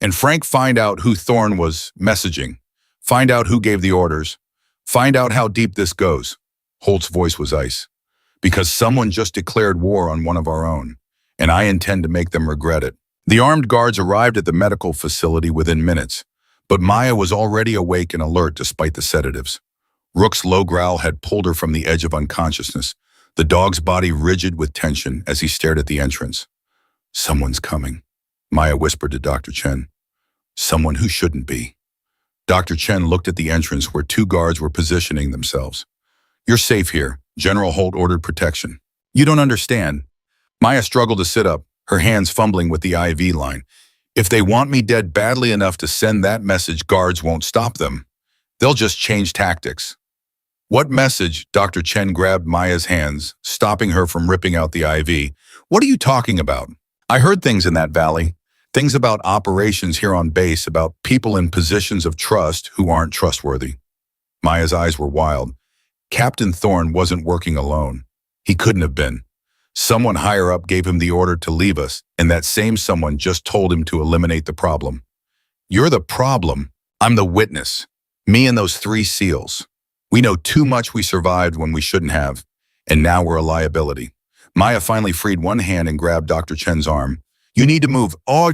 S1: And Frank, find out who Thorne was messaging. Find out who gave the orders. Find out how deep this goes. Holt's voice was ice. Because someone just declared war on one of our own, and I intend to make them regret it. The armed guards arrived at the medical facility within minutes, but Maya was already awake and alert despite the sedatives. Rook's low growl had pulled her from the edge of unconsciousness, the dog's body rigid with tension as he stared at the entrance. Someone's coming, Maya whispered to Dr. Chen. Someone who shouldn't be. Dr. Chen looked at the entrance where 2 guards were positioning themselves. You're safe here. General Holt ordered protection. You don't understand. Maya struggled to sit up, her hands fumbling with the IV line. If they want me dead badly enough to send that message, guards won't stop them. They'll just change tactics. What message? Dr. Chen grabbed Maya's hands, stopping her from ripping out the IV. What are you talking about? I heard things in that valley. Things about operations here on base, about people in positions of trust who aren't trustworthy. Maya's eyes were wild. Captain Thorne wasn't working alone. He couldn't have been. Someone higher up gave him the order to leave us, and that same someone just told him to eliminate the problem. You're the problem. I'm the witness. Me and those 3 SEALs. We know too much. We survived when we shouldn't have, and now we're a liability. Maya finally freed one hand and grabbed Dr. Chen's arm. You need to move, all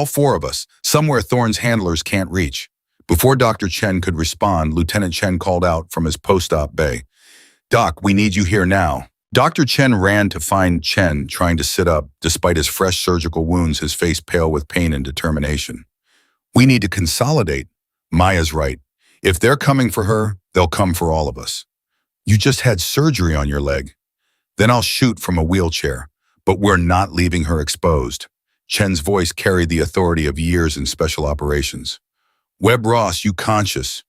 S1: four of us, somewhere Thorne's handlers can't reach. Before Dr. Chen could respond, Lieutenant Chen called out from his post-op bay. Doc, we need you here now. Dr. Chen ran to find Chen trying to sit up, despite his fresh surgical wounds, his face pale with pain and determination. We need to consolidate. Maya's right. If they're coming for her, they'll come for all of us. You just had surgery on your leg. Then I'll shoot from a wheelchair, but we're not leaving her exposed. Chen's voice carried the authority of years in special operations. Webb Ross, you conscious?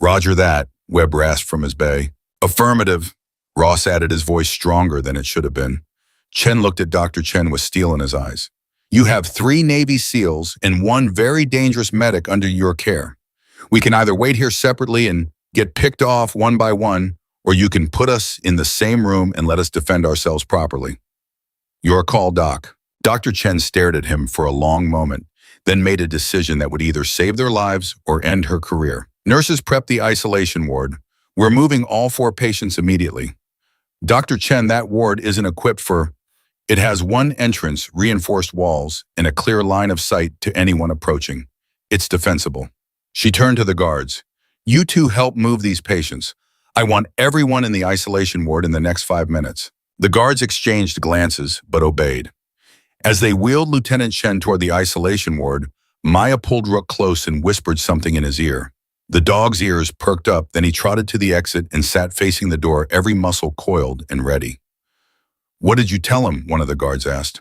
S1: Roger that, Webb rasped from his bay. Affirmative. Ross added, his voice stronger than it should have been. Chen looked at Dr. Chen with steel in his eyes. You have 3 Navy SEALs and 1 very dangerous medic under your care. We can either wait here separately and get picked off one by one, or you can put us in the same room and let us defend ourselves properly. Your call, Doc. Dr. Chen stared at him for a long moment, then made a decision that would either save their lives or end her career. Nurses prepped the isolation ward. We're moving all 4 patients immediately. Dr. Chen, that ward isn't equipped for... It has 1 entrance, reinforced walls, and a clear line of sight to anyone approaching. It's defensible. She turned to the guards. You 2 help move these patients. I want everyone in the isolation ward in the next 5 minutes. The guards exchanged glances, but obeyed. As they wheeled Lieutenant Chen toward the isolation ward, Maya pulled Rook close and whispered something in his ear. The dog's ears perked up, then he trotted to the exit and sat facing the door, every muscle coiled and ready. What did you tell him? One of the guards asked.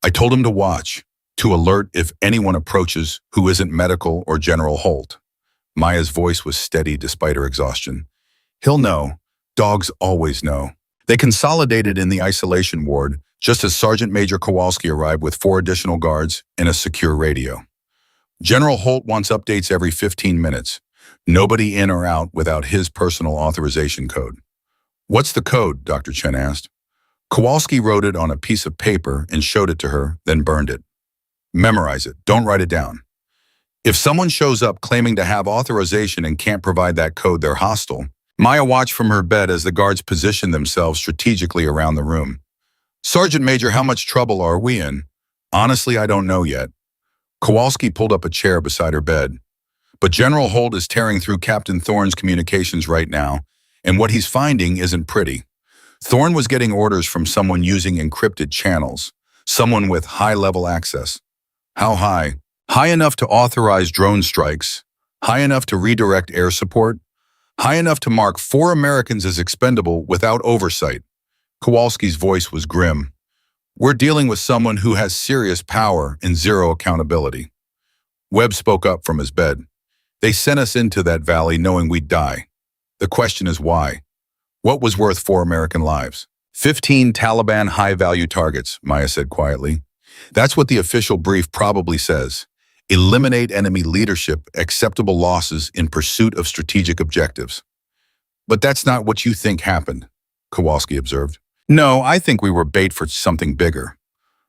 S1: I told him to watch, to alert if anyone approaches who isn't medical or General Holt. Maya's voice was steady despite her exhaustion. He'll know. Dogs always know. They consolidated in the isolation ward just as Sergeant Major Kowalski arrived with 4 additional guards and a secure radio. General Holt wants updates every 15 minutes. Nobody in or out without his personal authorization code. What's the code? Dr. Chen asked. Kowalski wrote it on a piece of paper and showed it to her, then burned it. Memorize it. Don't write it down. If someone shows up claiming to have authorization and can't provide that code, they're hostile. Maya watched from her bed as the guards positioned themselves strategically around the room. Sergeant Major, how much trouble are we in? Honestly, I don't know yet. Kowalski pulled up a chair beside her bed. But General Holt is tearing through Captain Thorne's communications right now, and what he's finding isn't pretty. Thorne was getting orders from someone using encrypted channels, someone with high-level access. How high? High enough to authorize drone strikes, high enough to redirect air support, high enough to mark 4 Americans as expendable without oversight. Kowalski's voice was grim. We're dealing with someone who has serious power and zero accountability. Webb spoke up from his bed. They sent us into that valley knowing we'd die. The question is why? What was worth 4 American lives? 15 Taliban high-value targets, Maya said quietly. That's what the official brief probably says. Eliminate enemy leadership, acceptable losses in pursuit of strategic objectives. But that's not what you think happened, Kowalski observed. No, I think we were bait for something bigger.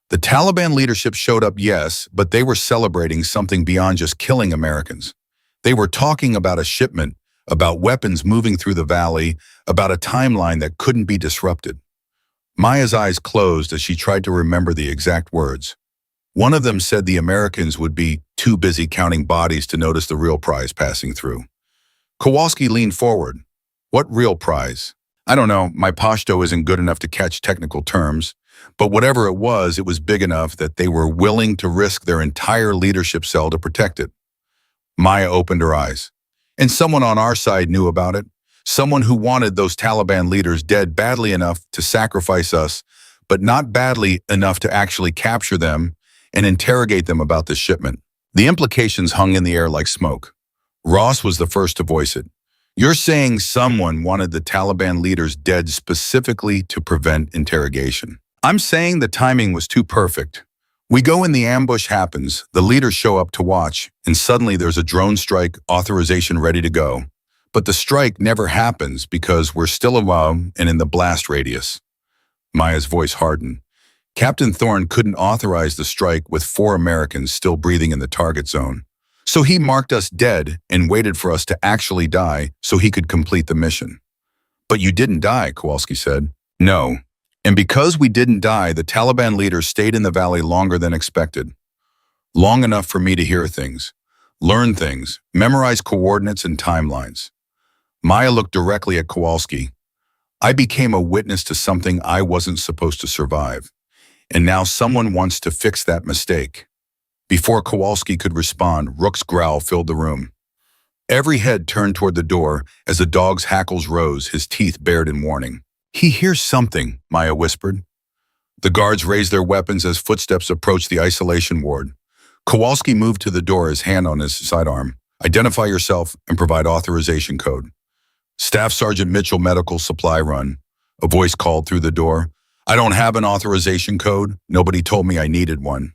S1: The Taliban leadership showed up, yes, but they were celebrating something beyond just killing Americans. They were talking about a shipment, about weapons moving through the valley, about a timeline that couldn't be disrupted. Maya's eyes closed as she tried to remember the exact words. One of them said the Americans would be too busy counting bodies to notice the real prize passing through. Kowalski leaned forward. What real prize? I don't know, my Pashto isn't good enough to catch technical terms, but whatever it was big enough that they were willing to risk their entire leadership cell to protect it. Maya opened her eyes. And someone on our side knew about it. Someone who wanted those Taliban leaders dead badly enough to sacrifice us, but not badly enough to actually capture them and interrogate them about this shipment. The implications hung in the air like smoke. Ross was the first to voice it. You're saying someone wanted the Taliban leaders dead specifically to prevent interrogation. I'm saying the timing was too perfect. We go in, the ambush happens, the leaders show up to watch, and suddenly there's a drone strike, authorization ready to go. But the strike never happens because we're still above and in the blast radius. Maya's voice hardened. Captain Thorne couldn't authorize the strike with 4 Americans still breathing in the target zone. So he marked us dead and waited for us to actually die so he could complete the mission. But you didn't die, Kowalski said. No. And because we didn't die, the Taliban leaders stayed in the valley longer than expected. Long enough for me to hear things, learn things, memorize coordinates and timelines. Maya looked directly at Kowalski. I became a witness to something I wasn't supposed to survive. And now someone wants to fix that mistake. Before Kowalski could respond, Rook's growl filled the room. Every head turned toward the door as the dog's hackles rose, his teeth bared in warning. He hears something, Maya whispered. The guards raised their weapons as footsteps approached the isolation ward. Kowalski moved to the door, his hand on his sidearm. Identify yourself and provide authorization code. Staff Sergeant Mitchell, Medical Supply Run. A voice called through the door. I don't have an authorization code. Nobody told me I needed one.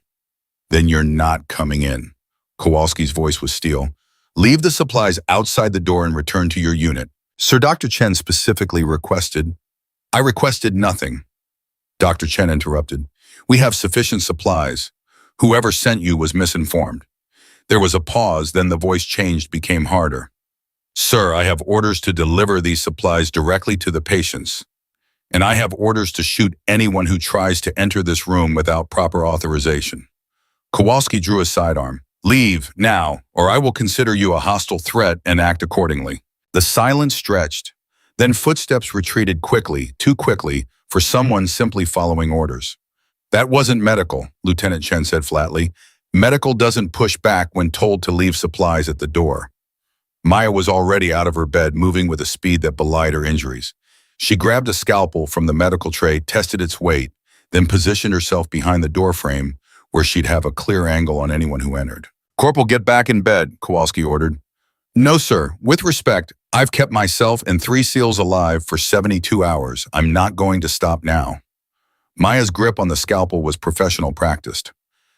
S1: Then you're not coming in. Kowalski's voice was steel. Leave the supplies outside the door and return to your unit. Sir, Dr. Chen specifically requested. I requested nothing. Dr. Chen interrupted. We have sufficient supplies. Whoever sent you was misinformed. There was a pause, then the voice changed, became harder. Sir, I have orders to deliver these supplies directly to the patients. And I have orders to shoot anyone who tries to enter this room without proper authorization. Kowalski drew a sidearm. Leave, now, or I will consider you a hostile threat and act accordingly. The silence stretched. Then footsteps retreated quickly, too quickly, for someone simply following orders. That wasn't medical, Lieutenant Chen said flatly. Medical doesn't push back when told to leave supplies at the door. Maya was already out of her bed, moving with a speed that belied her injuries. She grabbed a scalpel from the medical tray, tested its weight, then positioned herself behind the door frame where she'd have a clear angle on anyone who entered. Corporal, get back in bed, Kowalski ordered. No, sir. With respect, I've kept myself and 3 SEALs alive for 72 hours. I'm not going to stop now. Maya's grip on the scalpel was professional practiced.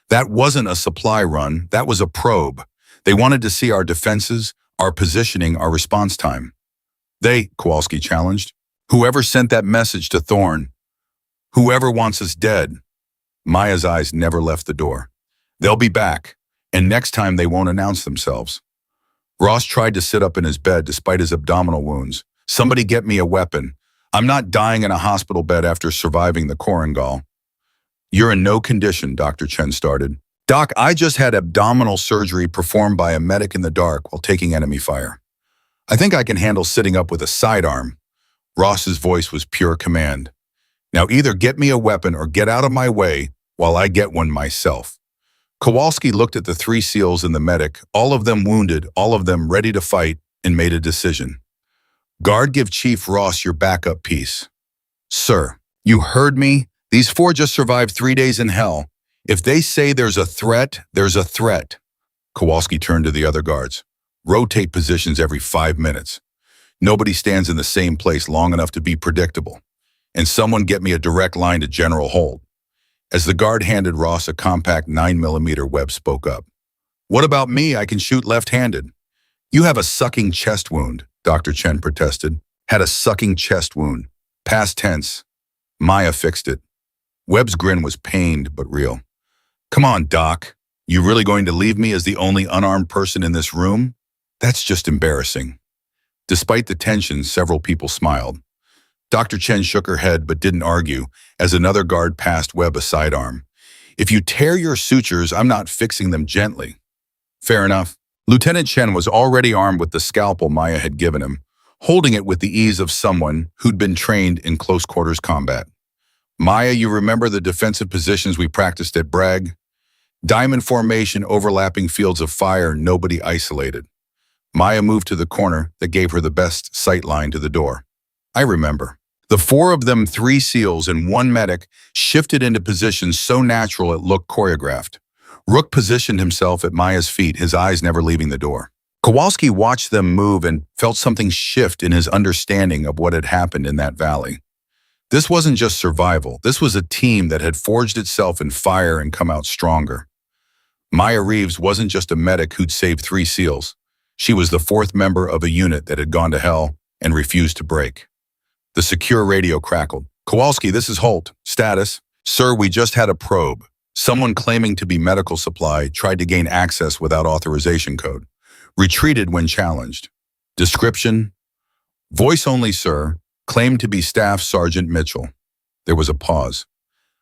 S1: That wasn't a supply run, that was a probe. They wanted to see our defenses, our positioning, our response time. Kowalski challenged. Whoever sent that message to Thorne, whoever wants us dead. Maya's eyes never left the door. They'll be back, and next time they won't announce themselves. Ross tried to sit up in his bed despite his abdominal wounds. Somebody get me a weapon. I'm not dying in a hospital bed after surviving the Korangal. You're in no condition, Dr. Chen started. Doc, I just had abdominal surgery performed by a medic in the dark while taking enemy fire. I think I can handle sitting up with a sidearm. Ross's voice was pure command. Now either get me a weapon or get out of my way while I get one myself. Kowalski looked at the 3 SEALs and the medic, all of them wounded, all of them ready to fight, and made a decision. Guard, give Chief Ross your backup piece. Sir, you heard me? These 4 just survived 3 days in hell. If they say there's a threat, there's a threat. Kowalski turned to the other guards. Rotate positions every 5 minutes. Nobody stands in the same place long enough to be predictable. And someone get me a direct line to General Holt. As the guard handed Ross a compact 9mm, Webb spoke up. What about me? I can shoot left-handed. You have a sucking chest wound, Dr. Chen protested. Had a sucking chest wound. Past tense. Maya fixed it. Webb's grin was pained but real. Come on, Doc. You really going to leave me as the only unarmed person in this room? That's just embarrassing. Despite the tension, several people smiled. Dr. Chen shook her head but didn't argue as another guard passed Webb a sidearm. If you tear your sutures, I'm not fixing them gently. Fair enough. Lieutenant Chen was already armed with the scalpel Maya had given him, holding it with the ease of someone who'd been trained in close quarters combat. Maya, you remember the defensive positions we practiced at Bragg? Diamond formation, overlapping fields of fire, nobody isolated. Maya moved to the corner that gave her the best sight line to the door. I remember. The 4 of them, 3 SEALs and 1 medic, shifted into positions so natural it looked choreographed. Rook positioned himself at Maya's feet, his eyes never leaving the door. Kowalski watched them move and felt something shift in his understanding of what had happened in that valley. This wasn't just survival. This was a team that had forged itself in fire and come out stronger. Maya Reeves wasn't just a medic who'd saved 3 SEALs. She was the 4th member of a unit that had gone to hell and refused to break. The secure radio crackled. Kowalski, this is Holt. Status. Sir, we just had a probe. Someone claiming to be medical supply tried to gain access without authorization code. Retreated when challenged. Description. Voice only, sir. Claimed to be Staff Sergeant Mitchell. There was a pause.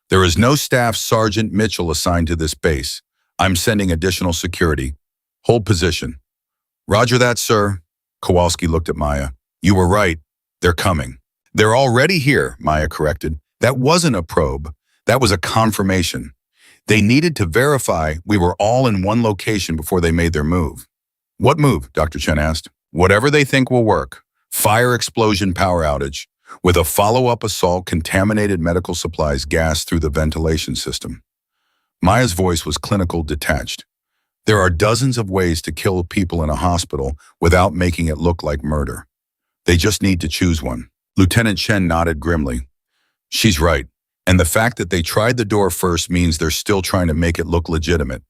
S1: There is no Staff Sergeant Mitchell assigned to this base. I'm sending additional security. Hold position. Roger that, sir. Kowalski looked at Maya. You were right. They're coming. They're already here, Maya corrected. That wasn't a probe. That was a confirmation. They needed to verify we were all in one location before they made their move. What move? Dr. Chen asked. Whatever they think will work. Fire explosion power outage. With a follow-up assault, contaminated medical supplies gassed through the ventilation system. Maya's voice was clinical, detached. There are dozens of ways to kill people in a hospital without making it look like murder. They just need to choose one. Lieutenant Chen nodded grimly. She's right. And the fact that they tried the door first means they're still trying to make it look legitimate.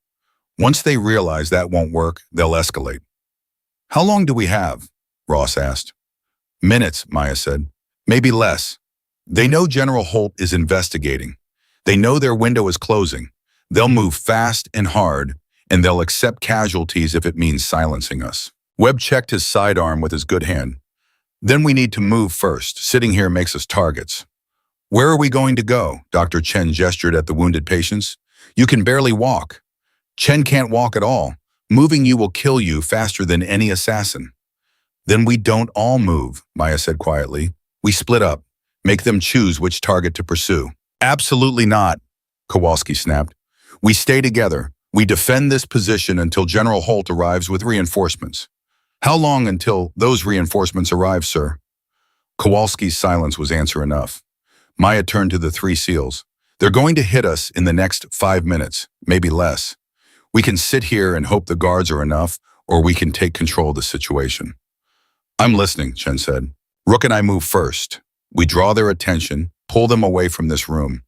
S1: Once they realize that won't work, they'll escalate. How long do we have? Ross asked. Minutes, Maya said. Maybe less. They know General Holt is investigating. They know their window is closing. They'll move fast and hard, and they'll accept casualties if it means silencing us. Webb checked his sidearm with his good hand. Then we need to move first. Sitting here makes us targets. Where are we going to go? Dr. Chen gestured at the wounded patients. You can barely walk. Chen can't walk at all. Moving you will kill you faster than any assassin. Then we don't all move, Maya said quietly. We split up. Make them choose which target to pursue. Absolutely not, Kowalski snapped. We stay together. We defend this position until General Holt arrives with reinforcements. How long until those reinforcements arrive, sir? Kowalski's silence was answer enough. Maya turned to the three SEALs. They're going to hit us in the next 5 minutes, maybe less. We can sit here and hope the guards are enough, or we can take control of the situation. I'm listening, Chen said. Rook and I move first. We draw their attention, pull them away from this room.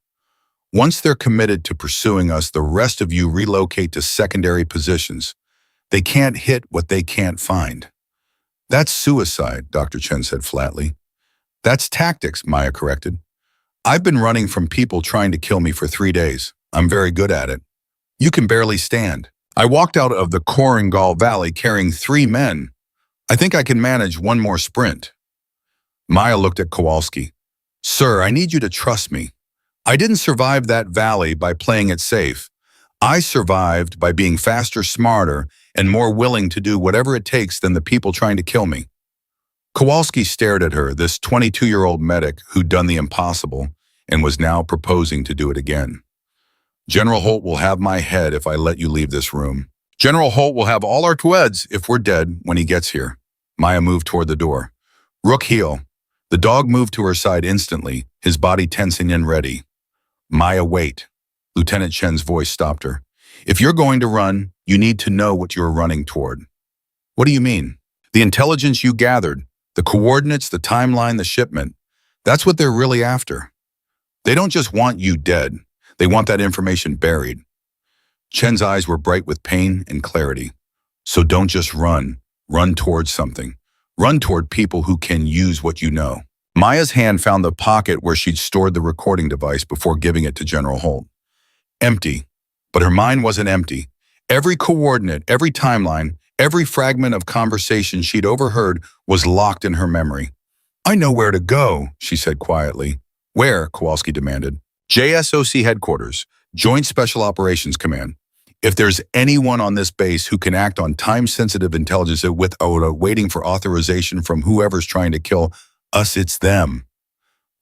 S1: Once they're committed to pursuing us, the rest of you relocate to secondary positions. They can't hit what they can't find. That's suicide, Dr. Chen said flatly. That's tactics, Maya corrected. I've been running from people trying to kill me for 3 days. I'm very good at it. You can barely stand. I walked out of the Korengal Valley carrying 3 men. I think I can manage one more sprint. Maya looked at Kowalski. Sir, I need you to trust me. I didn't survive that valley by playing it safe. I survived by being faster, smarter, and more willing to do whatever it takes than the people trying to kill me. Kowalski stared at her, this 22-year-old medic who'd done the impossible and was now proposing to do it again. General Holt will have my head if I let you leave this room. General Holt will have all our tweds if we're dead when he gets here. Maya moved toward the door. Rook, heel. The dog moved to her side instantly, his body tensing and ready. Maya, wait. Lieutenant Chen's voice stopped her. If you're going to run, you need to know what you're running toward. What do you mean? The intelligence you gathered, the coordinates, the timeline, the shipment. That's what they're really after. They don't just want you dead. They want that information buried. Chen's eyes were bright with pain and clarity. So don't just run. Run towards something. Run toward people who can use what you know. Maya's hand found the pocket where she'd stored the recording device before giving it to General Holt. Empty. But her mind wasn't empty. Every coordinate, every timeline, every fragment of conversation she'd overheard was locked in her memory. I know where to go, she said quietly. Where? Kowalski demanded. JSOC headquarters, Joint Special Operations Command. If there's anyone on this base who can act on time-sensitive intelligence without waiting for authorization from whoever's trying to kill us, it's them.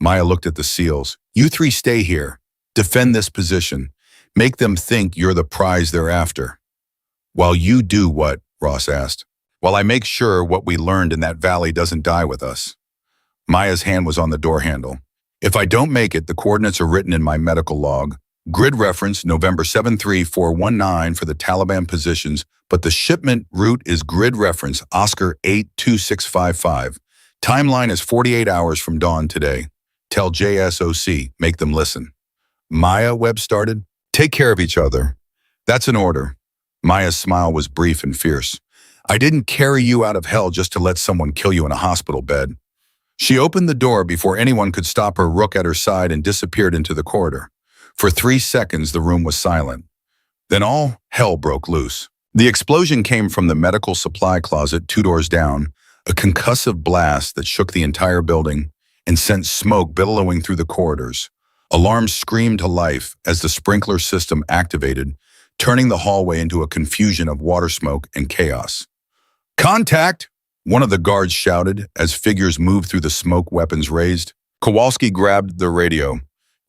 S1: Maya looked at the SEALs. You 3 stay here. Defend this position. Make them think you're the prize they're after. While you do what? Ross asked. While I make sure what we learned in that valley doesn't die with us. Maya's hand was on the door handle. If I don't make it, the coordinates are written in my medical log. Grid reference November 73419 for the Taliban positions, but the shipment route is grid reference Oscar 82655. Timeline is 48 hours from dawn today. Tell JSOC, make them listen. Maya, Webb started. Take care of each other. That's an order. Maya's smile was brief and fierce. I didn't carry you out of hell just to let someone kill you in a hospital bed. She opened the door before anyone could stop her, Rook at her side, and disappeared into the corridor. For 3 seconds, the room was silent. Then all hell broke loose. The explosion came from the medical supply closet 2 doors down, a concussive blast that shook the entire building and sent smoke billowing through the corridors. Alarms screamed to life as the sprinkler system activated, turning the hallway into a confusion of water smoke and chaos. "Contact!" one of the guards shouted as figures moved through the smoke, weapons raised. Kowalski grabbed the radio.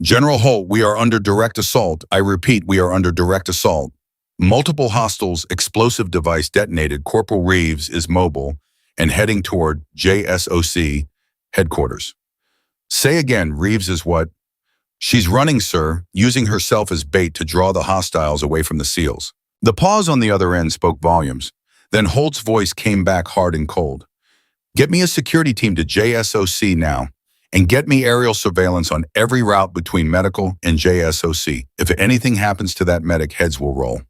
S1: "General Holt, we are under direct assault. I repeat, we are under direct assault. Multiple hostiles, explosive device detonated. Corporal Reeves is mobile and heading toward JSOC headquarters." "Say again, Reeves is what?" "She's running, sir, using herself as bait to draw the hostiles away from the SEALs." The pause on the other end spoke volumes. Then Holt's voice came back hard and cold. "Get me a security team to JSOC now, and get me aerial surveillance on every route between medical and JSOC. If anything happens to that medic, heads will roll."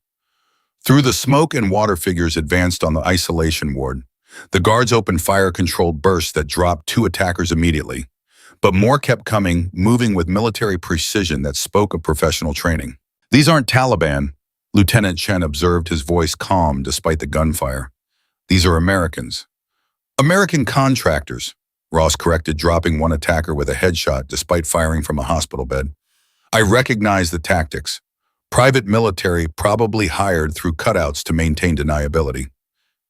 S1: Through the smoke and water, figures advanced on the isolation ward. The guards opened fire-controlled bursts that dropped 2 attackers immediately. But more kept coming, moving with military precision that spoke of professional training. "These aren't Taliban," Lieutenant Chen observed, his voice calm despite the gunfire. "These are Americans." "American contractors," Ross corrected, dropping one attacker with a headshot despite firing from a hospital bed. "I recognize the tactics. Private military, probably hired through cutouts to maintain deniability."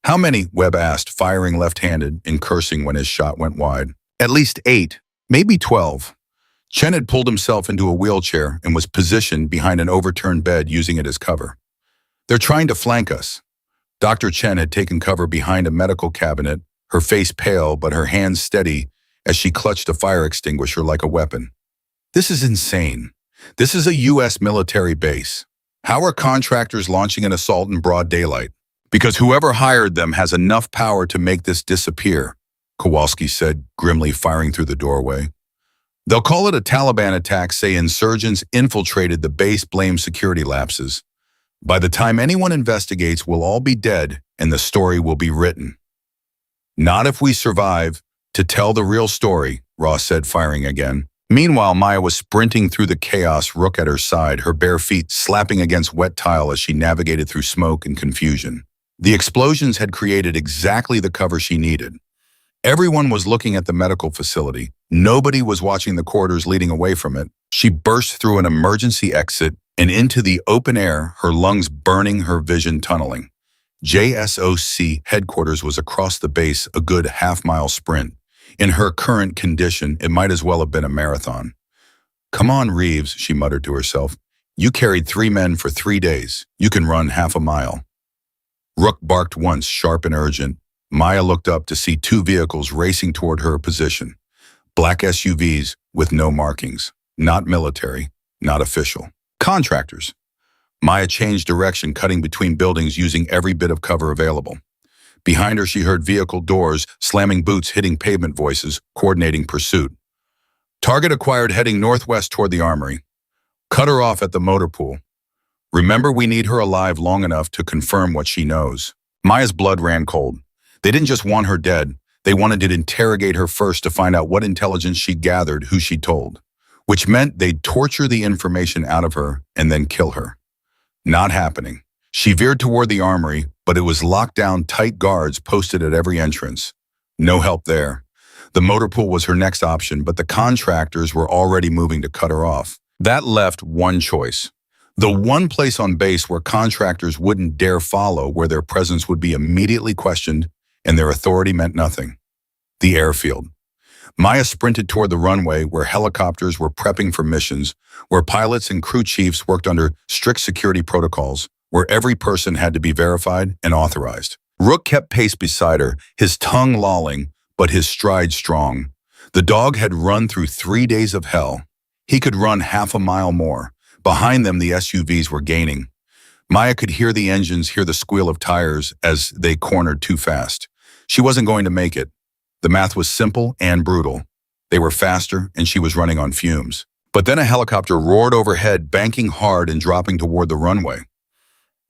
S1: "How many?" Webb asked, firing left-handed and cursing when his shot went wide. "At least 8, maybe 12. Chen had pulled himself into a wheelchair and was positioned behind an overturned bed, using it as cover. "They're trying to flank us." Dr. Chen had taken cover behind a medical cabinet, her face pale but her hands steady as she clutched a fire extinguisher like a weapon. "This is insane. This is a U.S. military base. How are contractors launching an assault in broad daylight?" "Because whoever hired them has enough power to make this disappear," Kowalski said, grimly, firing through the doorway. "They'll call it a Taliban attack, say insurgents infiltrated the base, blame security lapses. By the time anyone investigates, we'll all be dead and the story will be written." "Not if we survive to tell the real story," Ross said, firing again. Meanwhile, Maya was sprinting through the chaos, Rook at her side, her bare feet slapping against wet tile as she navigated through smoke and confusion. The explosions had created exactly the cover she needed. Everyone was looking at the medical facility. Nobody was watching the corridors leading away from it. She burst through an emergency exit and into the open air, her lungs burning, her vision tunneling. JSOC headquarters was across the base, a good half-mile sprint. In her current condition, it might as well have been a marathon. "Come on, Reeves," she muttered to herself. "You carried 3 men for 3 days. You can run half a mile." Rook barked once, sharp and urgent. Maya looked up to see 2 vehicles racing toward her position. Black SUVs with no markings. Not military, not official. Contractors. Maya changed direction, cutting between buildings, using every bit of cover available. Behind her, she heard vehicle doors, slamming boots, hitting pavement, voices, coordinating pursuit. "Target acquired, heading northwest toward the armory. Cut her off at the motor pool. Remember, we need her alive long enough to confirm what she knows." Maya's blood ran cold. They didn't just want her dead. They wanted to interrogate her first to find out what intelligence she gathered, who she told. Which meant they'd torture the information out of her and then kill her. Not happening. She veered toward the armory, but it was locked down, tight guards posted at every entrance. No help there. The motor pool was her next option, but the contractors were already moving to cut her off. That left one choice. The one place on base where contractors wouldn't dare follow, where their presence would be immediately questioned and their authority meant nothing. The airfield. Maya sprinted toward the runway, where helicopters were prepping for missions, where pilots and crew chiefs worked under strict security protocols, where every person had to be verified and authorized. Rook kept pace beside her, his tongue lolling, but his stride strong. The dog had run through 3 days of hell. He could run half a mile more. Behind them, the SUVs were gaining. Maya could hear the engines, hear the squeal of tires as they cornered too fast. She wasn't going to make it. The math was simple and brutal. They were faster, and she was running on fumes. But then a helicopter roared overhead, banking hard and dropping toward the runway.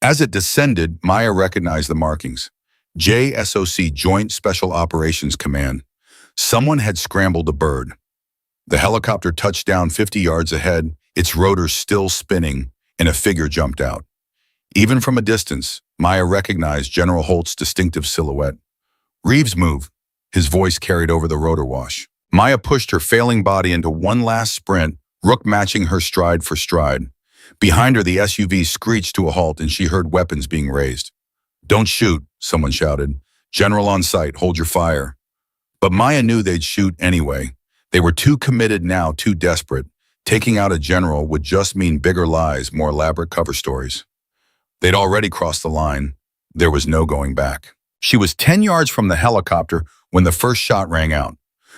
S1: As it descended, Maya recognized the markings. JSOC, Joint Special Operations Command. Someone had scrambled a bird. The helicopter touched down 50 yards ahead, its rotors still spinning, and a figure jumped out. Even from a distance, Maya recognized General Holt's distinctive silhouette. "Reeves, move." His voice carried over the rotor wash. Maya pushed her failing body into one last sprint, Rook matching her stride for stride. Behind her, the SUV screeched to a halt and she heard weapons being raised. "Don't shoot," someone shouted. "General on sight, hold your fire." But Maya knew they'd shoot anyway. They were too committed now, too desperate. Taking out a general would just mean bigger lies, more elaborate cover stories. They'd already crossed the line. There was no going back. She was 10 yards from the helicopter when the first shot rang out.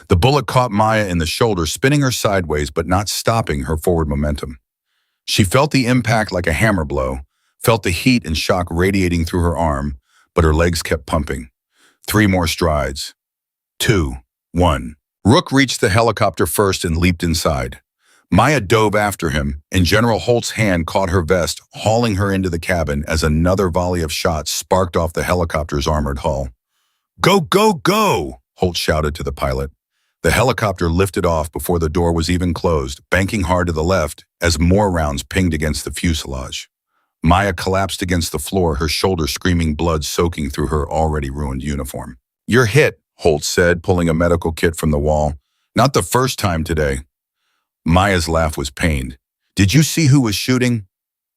S1: The bullet caught Maya in the shoulder, spinning her sideways but not stopping her forward momentum. She felt the impact like a hammer blow, felt the heat and shock radiating through her arm, but her legs kept pumping. 3 more strides. 2, 1. Rook reached the helicopter first and leaped inside. Maya dove after him, and General Holt's hand caught her vest, hauling her into the cabin as another volley of shots sparked off the helicopter's armored hull. "Go, go, go!" Holt shouted to the pilot. The helicopter lifted off before the door was even closed, banking hard to the left as more rounds pinged against the fuselage. Maya collapsed against the floor, her shoulder screaming, blood soaking through her already ruined uniform. "You're hit," Holt said, pulling a medical kit from the wall. "Not the first time today." Maya's laugh was pained. "Did you see who was shooting?"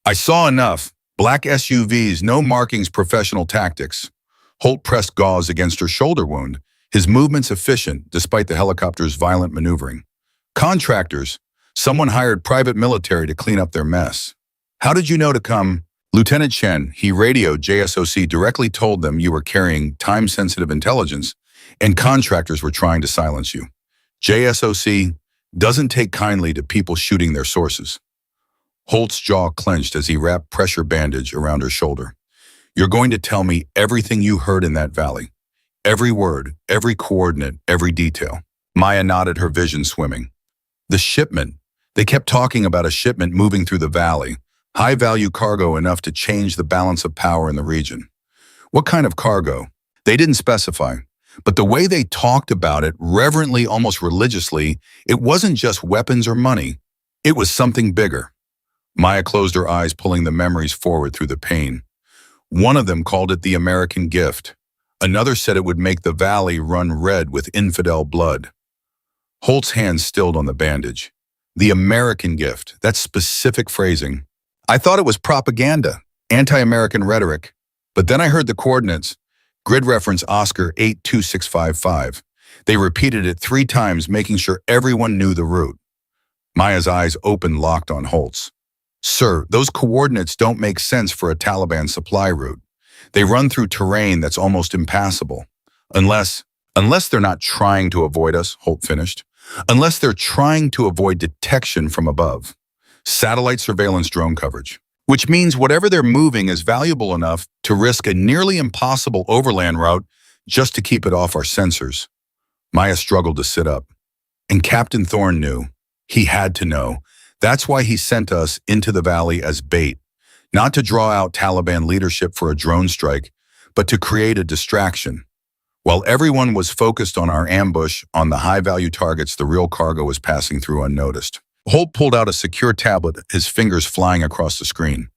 S1: "I saw enough. Black SUVs, no markings, professional tactics." Holt pressed gauze against her shoulder wound, his movements efficient despite the helicopter's violent maneuvering. "Contractors. Someone hired private military to clean up their mess." "How did you know to come?" "Lieutenant Chen, he radioed JSOC, directly told them you were carrying time-sensitive intelligence and contractors were trying to silence you. JSOC doesn't take kindly to people shooting their sources." Holt's jaw clenched as he wrapped pressure bandage around her shoulder. "You're going to tell me everything you heard in that valley. Every word, every coordinate, every detail." Maya nodded, her vision swimming. "The shipment. They kept talking about a shipment moving through the valley. High-value cargo enough to change the balance of power in the region." "What kind of cargo?" "They didn't specify. But the way they talked about it, reverently, almost religiously, it wasn't just weapons or money. It was something bigger." Maya closed her eyes, pulling the memories forward through the pain. One of them called it the American gift. Another said it would make the valley run red with infidel blood. Holt's hand stilled on the bandage. The American gift, that specific phrasing. "I thought it was propaganda, anti-American rhetoric. But then I heard the coordinates. Grid reference Oscar 82655. They repeated it 3 times, making sure everyone knew the route." Maya's eyes opened, locked on Holt's. "Sir, those coordinates don't make sense for a Taliban supply route. They run through terrain that's almost impassable. Unless they're not trying to avoid us," Holt finished. "Unless they're trying to avoid detection from above. Satellite surveillance drone coverage. Which means whatever they're moving is valuable enough to risk a nearly impossible overland route just to keep it off our sensors." Maya struggled to sit up. And Captain Thorne knew. He had to know. That's why he sent us into the valley as bait. Not to draw out Taliban leadership for a drone strike, but to create a distraction. While everyone was focused on our ambush on the high-value targets, the real cargo was passing through unnoticed. Holt pulled out a secure tablet, his fingers flying across the screen.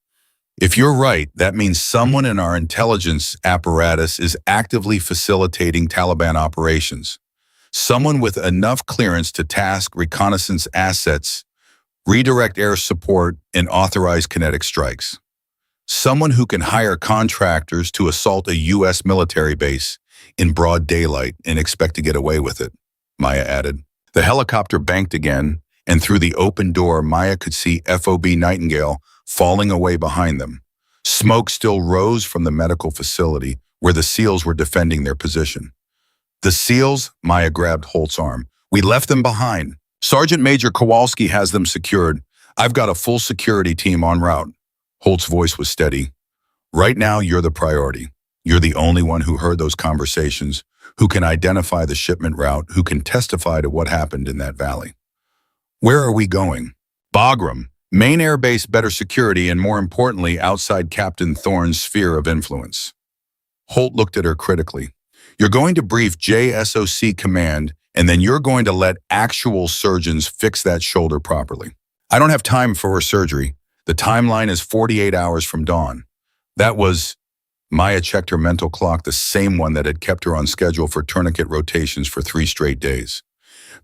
S1: "If you're right, that means someone in our intelligence apparatus is actively facilitating Taliban operations. Someone with enough clearance to task reconnaissance assets, redirect air support, and authorize kinetic strikes. Someone who can hire contractors to assault a U.S. military base in broad daylight and expect to get away with it," Maya added. The helicopter banked again, and through the open door, Maya could see FOB Nightingale falling away behind them. Smoke still rose from the medical facility where the SEALs were defending their position. "The SEALs?" Maya grabbed Holt's arm. "We left them behind. Sergeant Major Kowalski has them secured. I've got a full security team en route." Holt's voice was steady. "Right now, you're the priority. You're the only one who heard those conversations, who can identify the shipment route, who can testify to what happened in that valley." "Where are we going?" "Bagram. Main airbase, better security, and more importantly, outside Captain Thorne's sphere of influence." Holt looked at her critically. "You're going to brief JSOC command, and then you're going to let actual surgeons fix that shoulder properly." "I don't have time for her surgery. The timeline is 48 hours from dawn." That was... Maya checked her mental clock, the same one that had kept her on schedule for tourniquet rotations for 3 straight days.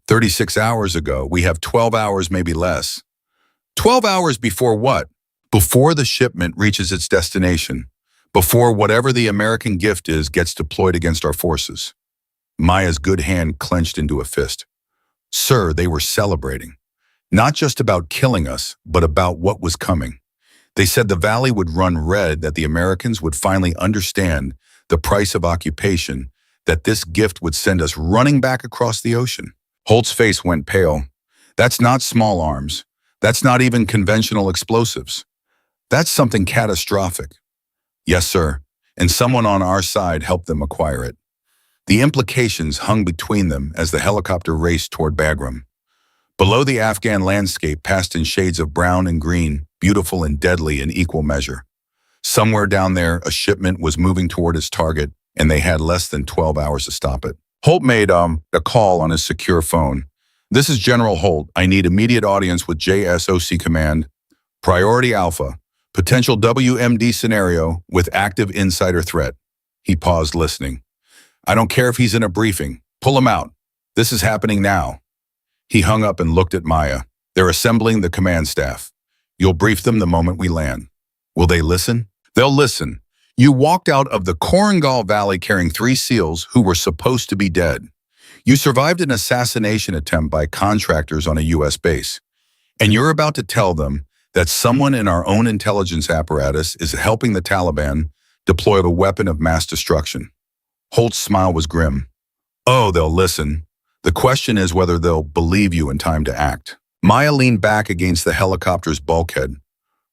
S1: 36 hours ago, we have 12 hours, maybe less. 12 hours before what? Before the shipment reaches its destination. Before whatever the American gift is gets deployed against our forces. Maya's good hand clenched into a fist. Sir, they were celebrating. Not just about killing us, but about what was coming. They said the valley would run red, that the Americans would finally understand the price of occupation, that this gift would send us running back across the ocean. Holt's face went pale. That's not small arms. That's not even conventional explosives. That's something catastrophic. Yes, sir, and someone on our side helped them acquire it. The implications hung between them as the helicopter raced toward Bagram. Below, the Afghan landscape passed in shades of brown and green, beautiful and deadly in equal measure. Somewhere down there, a shipment was moving toward its target, and they had less than 12 hours to stop it. Holt made a call on his secure phone. This is General Holt. I need immediate audience with JSOC Command. Priority Alpha. Potential WMD scenario with active insider threat. He paused, listening. I don't care if he's in a briefing. Pull him out. This is happening now. He hung up and looked at Maya. They're assembling the command staff. You'll brief them the moment we land. Will they listen? They'll listen. You walked out of the Korangal Valley carrying 3 SEALs who were supposed to be dead. You survived an assassination attempt by contractors on a U.S. base. And you're about to tell them that someone in our own intelligence apparatus is helping the Taliban deploy a weapon of mass destruction. Holt's smile was grim. Oh, they'll listen. The question is whether they'll believe you in time to act. Maya leaned back against the helicopter's bulkhead.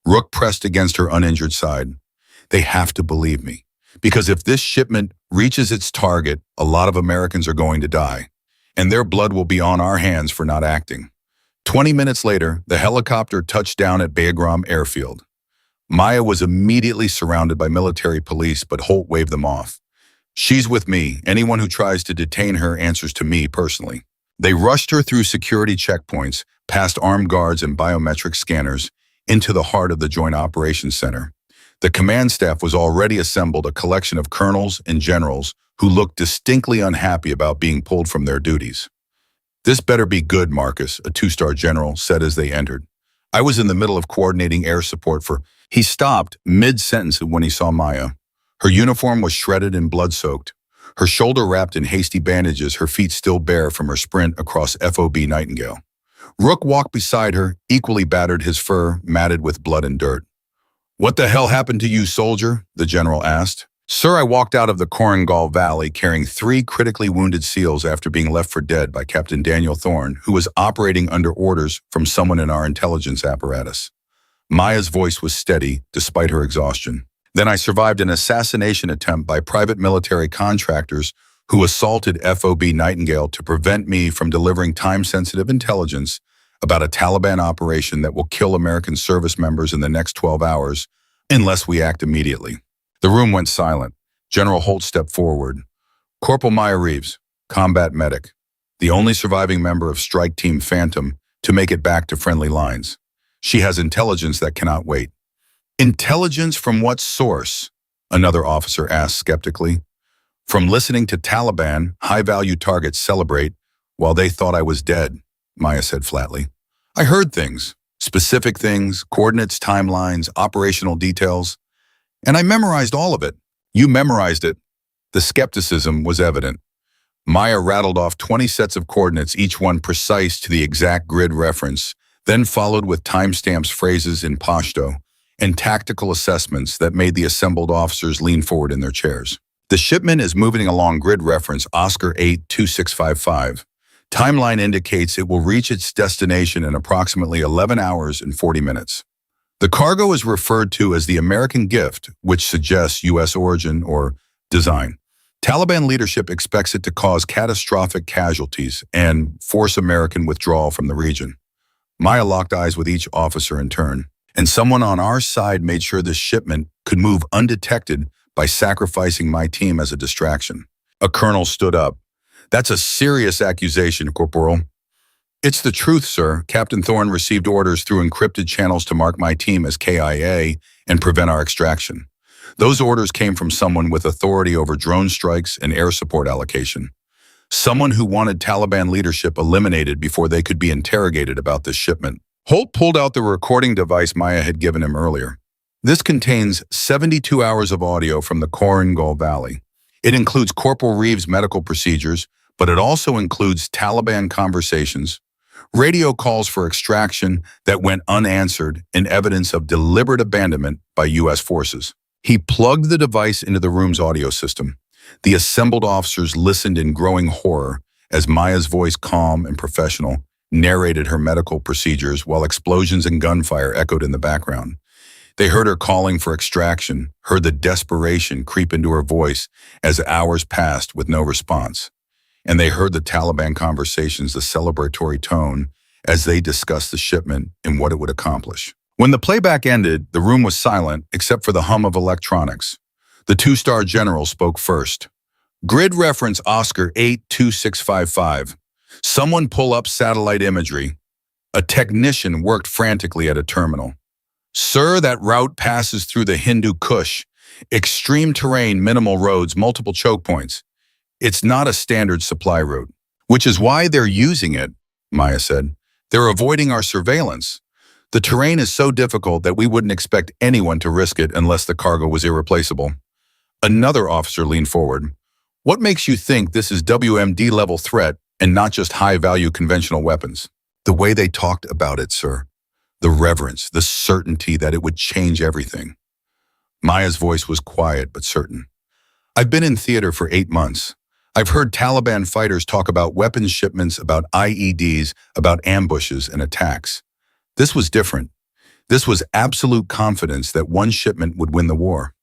S1: Rook pressed against her uninjured side. They have to believe me. Because if this shipment reaches its target, a lot of Americans are going to die. And their blood will be on our hands for not acting. 20 minutes later, the helicopter touched down at Bagram Airfield. Maya was immediately surrounded by military police, but Holt waved them off. She's with me. Anyone who tries to detain her answers to me personally. They rushed her through security checkpoints, past armed guards and biometric scanners, into the heart of the Joint Operations Center. The command staff was already assembled, a collection of colonels and generals who looked distinctly unhappy about being pulled from their duties. This better be good, Marcus, a 2-star general said as they entered. I was in the middle of coordinating air support for... He stopped mid-sentence when he saw Maya. Her uniform was shredded and blood-soaked. Her shoulder wrapped in hasty bandages, her feet still bare from her sprint across FOB Nightingale. Rook walked beside her, equally battered, his fur matted with blood and dirt. What the hell happened to you, soldier? The general asked. Sir, I walked out of the Korangal Valley carrying 3 critically wounded SEALs after being left for dead by Captain Daniel Thorne, who was operating under orders from someone in our intelligence apparatus. Maya's voice was steady, despite her exhaustion. Then I survived an assassination attempt by private military contractors who assaulted FOB Nightingale to prevent me from delivering time-sensitive intelligence about a Taliban operation that will kill American service members in the next 12 hours unless we act immediately. The room went silent. General Holt stepped forward. Corporal Maya Reeves, combat medic, the only surviving member of Strike Team Phantom to make it back to friendly lines. She has intelligence that cannot wait. Intelligence from what source? Another officer asked skeptically. From listening to Taliban high-value targets celebrate while they thought I was dead, Maya said flatly. I heard things, specific things, coordinates, timelines, operational details, and I memorized all of it. You memorized it. The skepticism was evident. Maya rattled off 20 sets of coordinates, each one precise to the exact grid reference, then followed with timestamps, phrases in Pashto, and tactical assessments that made the assembled officers lean forward in their chairs. The shipment is moving along grid reference Oscar 82655. Timeline indicates it will reach its destination in approximately 11 hours and 40 minutes. The cargo is referred to as the American gift, which suggests U.S. origin or design. Taliban leadership expects it to cause catastrophic casualties and force American withdrawal from the region. Maya locked eyes with each officer in turn, and someone on our side made sure this shipment could move undetected by sacrificing my team as a distraction. A colonel stood up. That's a serious accusation, Corporal. It's the truth, sir. Captain Thorne received orders through encrypted channels to mark my team as KIA and prevent our extraction. Those orders came from someone with authority over drone strikes and air support allocation. Someone who wanted Taliban leadership eliminated before they could be interrogated about this shipment. Holt pulled out the recording device Maya had given him earlier. This contains 72 hours of audio from the Korangal Valley. It includes Corporal Reeves' medical procedures, but it also includes Taliban conversations, radio calls for extraction that went unanswered, and evidence of deliberate abandonment by U.S. forces. He plugged the device into the room's audio system. The assembled officers listened in growing horror as Maya's voice, calm and professional, narrated her medical procedures while explosions and gunfire echoed in the background. They heard her calling for extraction, heard the desperation creep into her voice as hours passed with no response. And they heard the Taliban conversations, the celebratory tone, as they discussed the shipment and what it would accomplish. When the playback ended, the room was silent except for the hum of electronics. The two-star general spoke first. Grid reference Oscar 82655. Someone pull up satellite imagery. A technician worked frantically at a terminal. Sir, that route passes through the Hindu Kush. Extreme terrain, minimal roads, multiple choke points. It's not a standard supply route. Which is why they're using it, Maya said. They're avoiding our surveillance. The terrain is so difficult that we wouldn't expect anyone to risk it unless the cargo was irreplaceable. Another officer leaned forward. What makes you think this is WMD-level threat and not just high-value conventional weapons? The way they talked about it, sir. The reverence, the certainty that it would change everything. Maya's voice was quiet but certain. I've been in theater for 8 months. I've heard Taliban fighters talk about weapons shipments, about IEDs, about ambushes and attacks. This was different. This was absolute confidence that one shipment would win the war.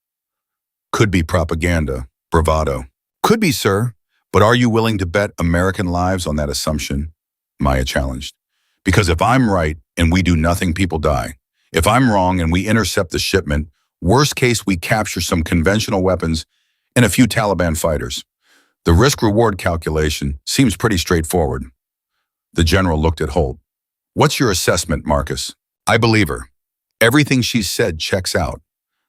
S1: Could be propaganda, bravado. Could be, sir, but are you willing to bet American lives on that assumption? Maya challenged. Because if I'm right and we do nothing, people die. If I'm wrong and we intercept the shipment, worst case we capture some conventional weapons and a few Taliban fighters. The risk-reward calculation seems pretty straightforward. The general looked at Holt. What's your assessment, Marcus? I believe her. Everything she said checks out.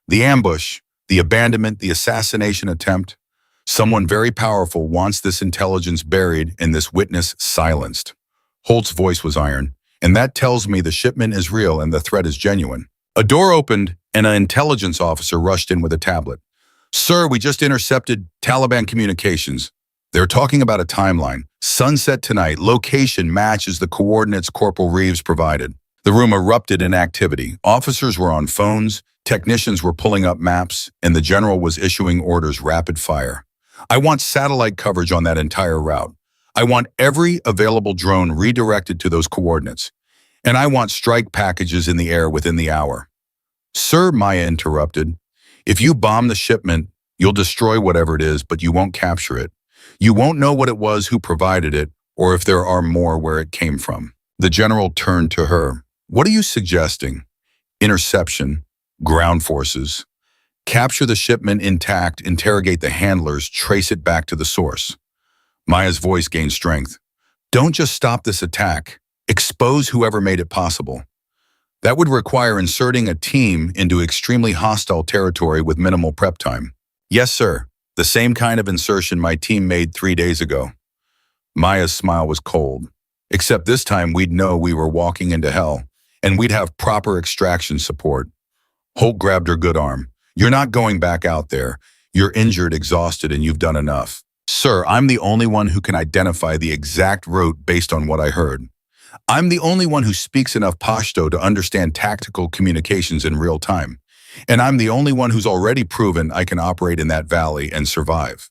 S1: The ambush, the abandonment, the assassination attempt. Someone very powerful wants this intelligence buried and this witness silenced. Holt's voice was iron, and that tells me the shipment is real and the threat is genuine. A door opened and an intelligence officer rushed in with a tablet. Sir, we just intercepted Taliban communications. They're talking about a timeline. Sunset tonight, location matches the coordinates Corporal Reeves provided. The room erupted in activity. Officers were on phones, technicians were pulling up maps, and the general was issuing orders rapid fire. I want satellite coverage on that entire route. I want every available drone redirected to those coordinates. And I want strike packages in the air within the hour. Sir, Maya interrupted, if you bomb the shipment, you'll destroy whatever it is, but you won't capture it. You won't know what it was, who provided it, or if there are more where it came from. The general turned to her. What are you suggesting? Interception, ground forces. Capture the shipment intact, interrogate the handlers, trace it back to the source. Maya's voice gained strength. Don't just stop this attack. Expose whoever made it possible. That would require inserting a team into extremely hostile territory with minimal prep time. Yes, sir. The same kind of insertion my team made 3 days ago. Maya's smile was cold. Except this time we'd know we were walking into hell, and we'd have proper extraction support. Holt grabbed her good arm. You're not going back out there. You're injured, exhausted, and you've done enough. Sir, I'm the only one who can identify the exact route based on what I heard. I'm the only one who speaks enough Pashto to understand tactical communications in real time. And I'm the only one who's already proven I can operate in that valley and survive.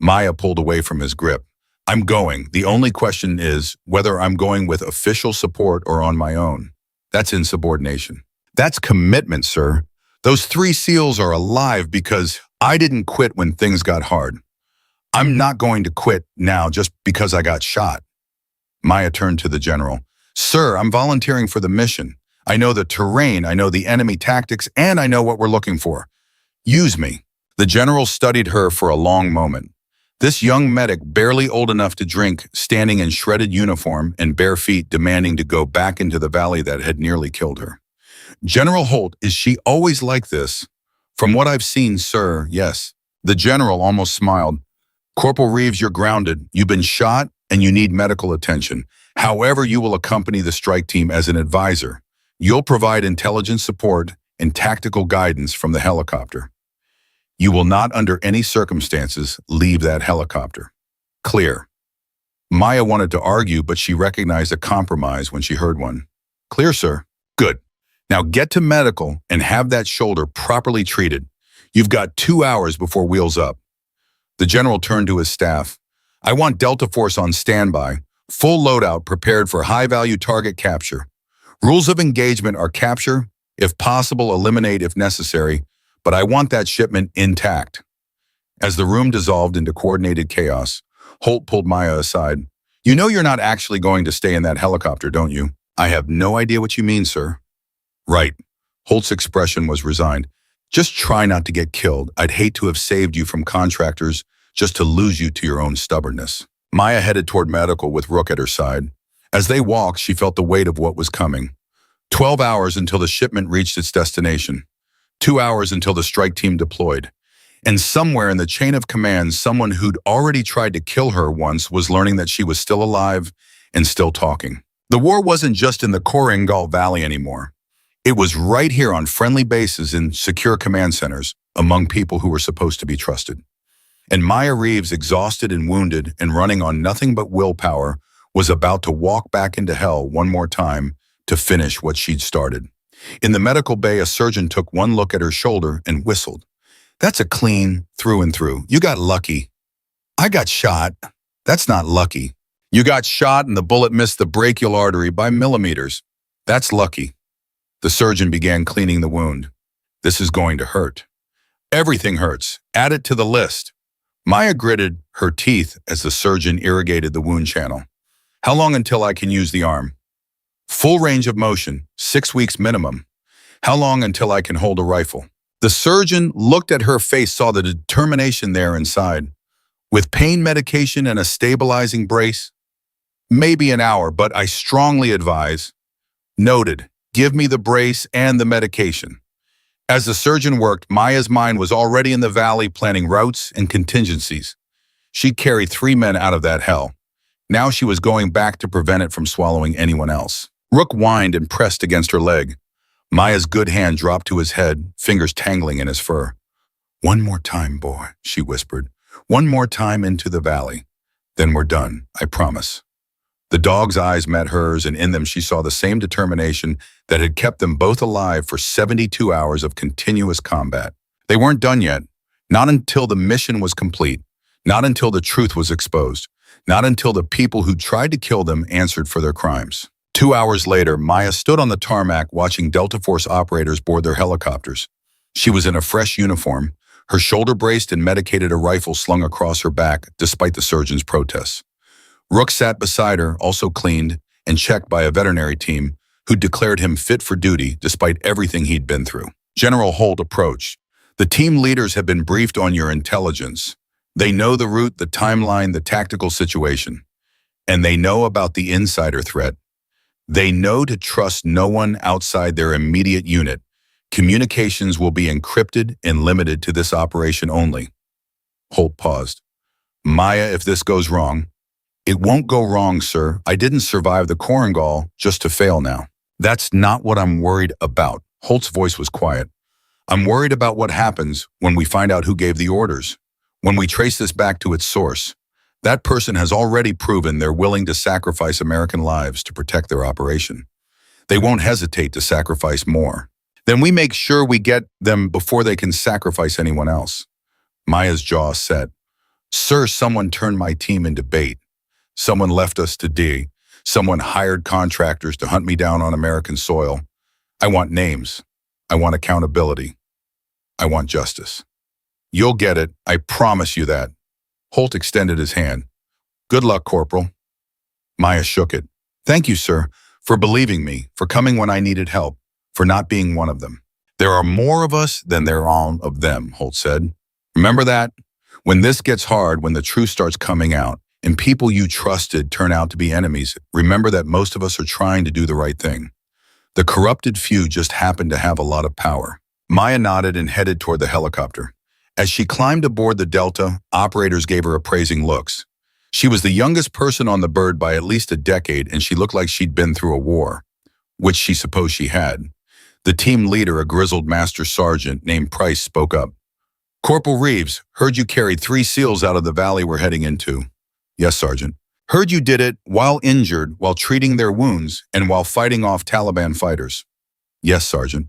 S1: Maya pulled away from his grip. I'm going. The only question is whether I'm going with official support or on my own. That's insubordination. That's commitment, sir. Those 3 SEALs are alive because I didn't quit when things got hard. I'm not going to quit now just because I got shot. Maya turned to the general. Sir, I'm volunteering for the mission. I know the terrain, I know the enemy tactics, and I know what we're looking for. Use me. The general studied her for a long moment. This young medic, barely old enough to drink, standing in shredded uniform and bare feet, demanding to go back into the valley that had nearly killed her. General Holt, is she always like this? From what I've seen, sir, yes. The general almost smiled. Corporal Reeves, you're grounded. You've been shot and you need medical attention. However, you will accompany the strike team as an advisor. You'll provide intelligence support and tactical guidance from the helicopter. You will not, under any circumstances, leave that helicopter. Clear. Maya wanted to argue, but she recognized a compromise when she heard one. Clear, sir. Good. Now get to medical and have that shoulder properly treated. You've got 2 hours before wheels up. The general turned to his staff. I want Delta Force on standby, full loadout prepared for high-value target capture. Rules of engagement are capture, if possible, eliminate if necessary, but I want that shipment intact. As the room dissolved into coordinated chaos, Holt pulled Maya aside. You know you're not actually going to stay in that helicopter, don't you? I have no idea what you mean, sir. Right. Holt's expression was resigned. Just try not to get killed. I'd hate to have saved you from contractors just to lose you to your own stubbornness. Maya headed toward medical with Rook at her side. As they walked, she felt the weight of what was coming. 12 hours until the shipment reached its destination. 2 hours until the strike team deployed. And somewhere in the chain of command, someone who'd already tried to kill her once was learning that she was still alive and still talking. The war wasn't just in the Korengal Valley anymore. It was right here on friendly bases in secure command centers among people who were supposed to be trusted. And Maya Reeves, exhausted and wounded and running on nothing but willpower, was about to walk back into hell one more time to finish what she'd started. In the medical bay, a surgeon took one look at her shoulder and whistled. That's a clean through and through. You got lucky. I got shot. That's not lucky. You got shot and the bullet missed the brachial artery by millimeters. That's lucky. The surgeon began cleaning the wound. This is going to hurt. Everything hurts. Add it to the list. Maya gritted her teeth as the surgeon irrigated the wound channel. How long until I can use the arm? Full range of motion, 6 weeks minimum. How long until I can hold a rifle? The surgeon looked at her face, saw the determination there inside. With pain medication and a stabilizing brace? Maybe an hour, but I strongly advise. Noted. Give me the brace and the medication. As the surgeon worked, Maya's mind was already in the valley planning routes and contingencies. She'd carried 3 men out of that hell. Now she was going back to prevent it from swallowing anyone else. Rook whined and pressed against her leg. Maya's good hand dropped to his head, fingers tangling in his fur. One more time, boy, she whispered. One more time into the valley. Then we're done, I promise. The dog's eyes met hers, and in them she saw the same determination that had kept them both alive for 72 hours of continuous combat. They weren't done yet. Not until the mission was complete. Not until the truth was exposed. Not until the people who tried to kill them answered for their crimes. 2 hours later, Maya stood on the tarmac watching Delta Force operators board their helicopters. She was in a fresh uniform, her shoulder braced and medicated, a rifle slung across her back despite the surgeon's protests. Rook sat beside her, also cleaned and checked by a veterinary team who declared him fit for duty despite everything he'd been through. General Holt approached. The team leaders have been briefed on your intelligence. They know the route, the timeline, the tactical situation. And they know about the insider threat. They know to trust no one outside their immediate unit. Communications will be encrypted and limited to this operation only. Holt paused. Maya, if this goes wrong, it won't go wrong, sir. I didn't survive the Korengal just to fail now. That's not what I'm worried about. Holt's voice was quiet. I'm worried about what happens when we find out who gave the orders. When we trace this back to its source, that person has already proven they're willing to sacrifice American lives to protect their operation. They won't hesitate to sacrifice more. Then we make sure we get them before they can sacrifice anyone else. Maya's jaw set. Sir, someone turned my team into bait. Someone left us to die. Someone hired contractors to hunt me down on American soil. I want names. I want accountability. I want justice. You'll get it. I promise you that. Holt extended his hand. Good luck, Corporal. Maya shook it. Thank you, sir, for believing me, for coming when I needed help, for not being one of them. There are more of us than there are of them, Holt said. Remember that? When this gets hard, when the truth starts coming out, and people you trusted turn out to be enemies, remember that most of us are trying to do the right thing. The corrupted few just happen to have a lot of power. Maya nodded and headed toward the helicopter. As she climbed aboard the Delta, operators gave her appraising looks. She was the youngest person on the bird by at least a decade, and she looked like she'd been through a war, which she supposed she had. The team leader, a grizzled master sergeant named Price, spoke up. Corporal Reeves, heard you carried 3 SEALs out of the valley we're heading into. Yes, Sergeant. Heard you did it while injured, while treating their wounds, and while fighting off Taliban fighters. Yes, Sergeant.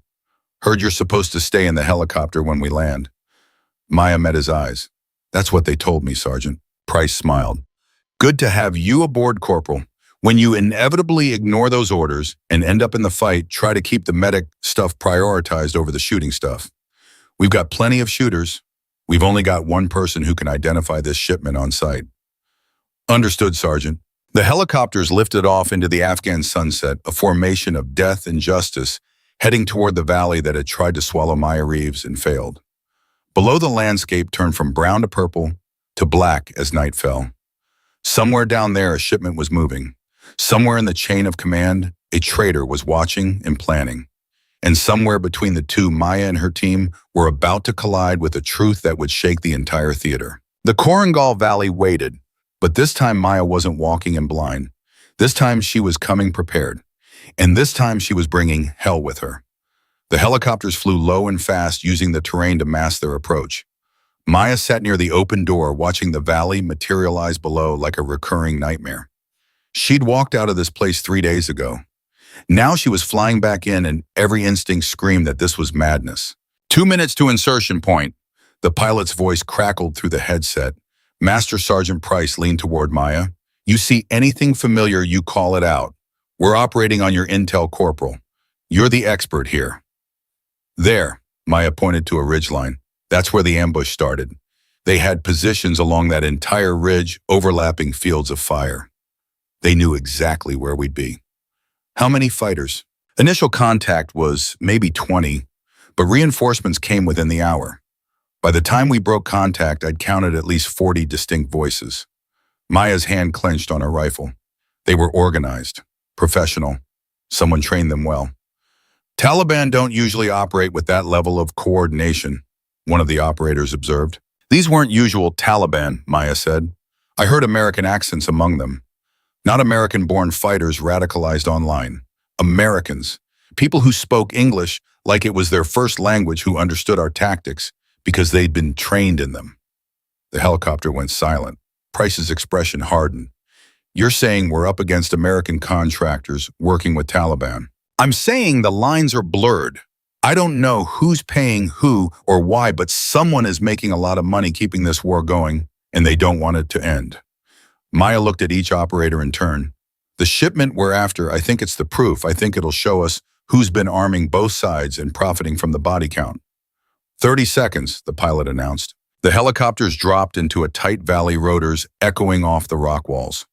S1: Heard you're supposed to stay in the helicopter when we land. Maya met his eyes. That's what they told me, Sergeant. Price smiled. Good to have you aboard, Corporal. When you inevitably ignore those orders and end up in the fight, try to keep the medic stuff prioritized over the shooting stuff. We've got plenty of shooters. We've only got one person who can identify this shipment on site. Understood, Sergeant. The helicopters lifted off into the Afghan sunset, a formation of death and justice, heading toward the valley that had tried to swallow Maya Reeves and failed. Below, the landscape turned from brown to purple to black as night fell. Somewhere down there, a shipment was moving. Somewhere in the chain of command, a traitor was watching and planning. And somewhere between the two, Maya and her team were about to collide with a truth that would shake the entire theater. The Korangal Valley waited, but this time Maya wasn't walking in blind. This time she was coming prepared. And this time she was bringing hell with her. The helicopters flew low and fast, using the terrain to mask their approach. Maya sat near the open door, watching the valley materialize below like a recurring nightmare. She'd walked out of this place 3 days ago. Now she was flying back in, and every instinct screamed that this was madness. 2 minutes to insertion point. The pilot's voice crackled through the headset. Master Sergeant Price leaned toward Maya. You see anything familiar, you call it out. We're operating on your intel, Corporal. You're the expert here. There, Maya pointed to a ridgeline. That's where the ambush started. They had positions along that entire ridge, overlapping fields of fire. They knew exactly where we'd be. How many fighters? Initial contact was maybe 20, but reinforcements came within the hour. By the time we broke contact, I'd counted at least 40 distinct voices. Maya's hand clenched on her rifle. They were organized, professional. Someone trained them well. Taliban don't usually operate with that level of coordination, one of the operators observed. These weren't usual Taliban, Maya said. I heard American accents among them. Not American-born fighters radicalized online. Americans. People who spoke English like it was their first language, who understood our tactics because they'd been trained in them. The helicopter went silent. Price's expression hardened. You're saying we're up against American contractors working with Taliban. I'm saying the lines are blurred. I don't know who's paying who or why, but someone is making a lot of money keeping this war going, and they don't want it to end. Maya looked at each operator in turn. The shipment we're after, I think it's the proof. I think it'll show us who's been arming both sides and profiting from the body count. 30 seconds, the pilot announced. The helicopters dropped into a tight valley, rotors echoing off the rock walls.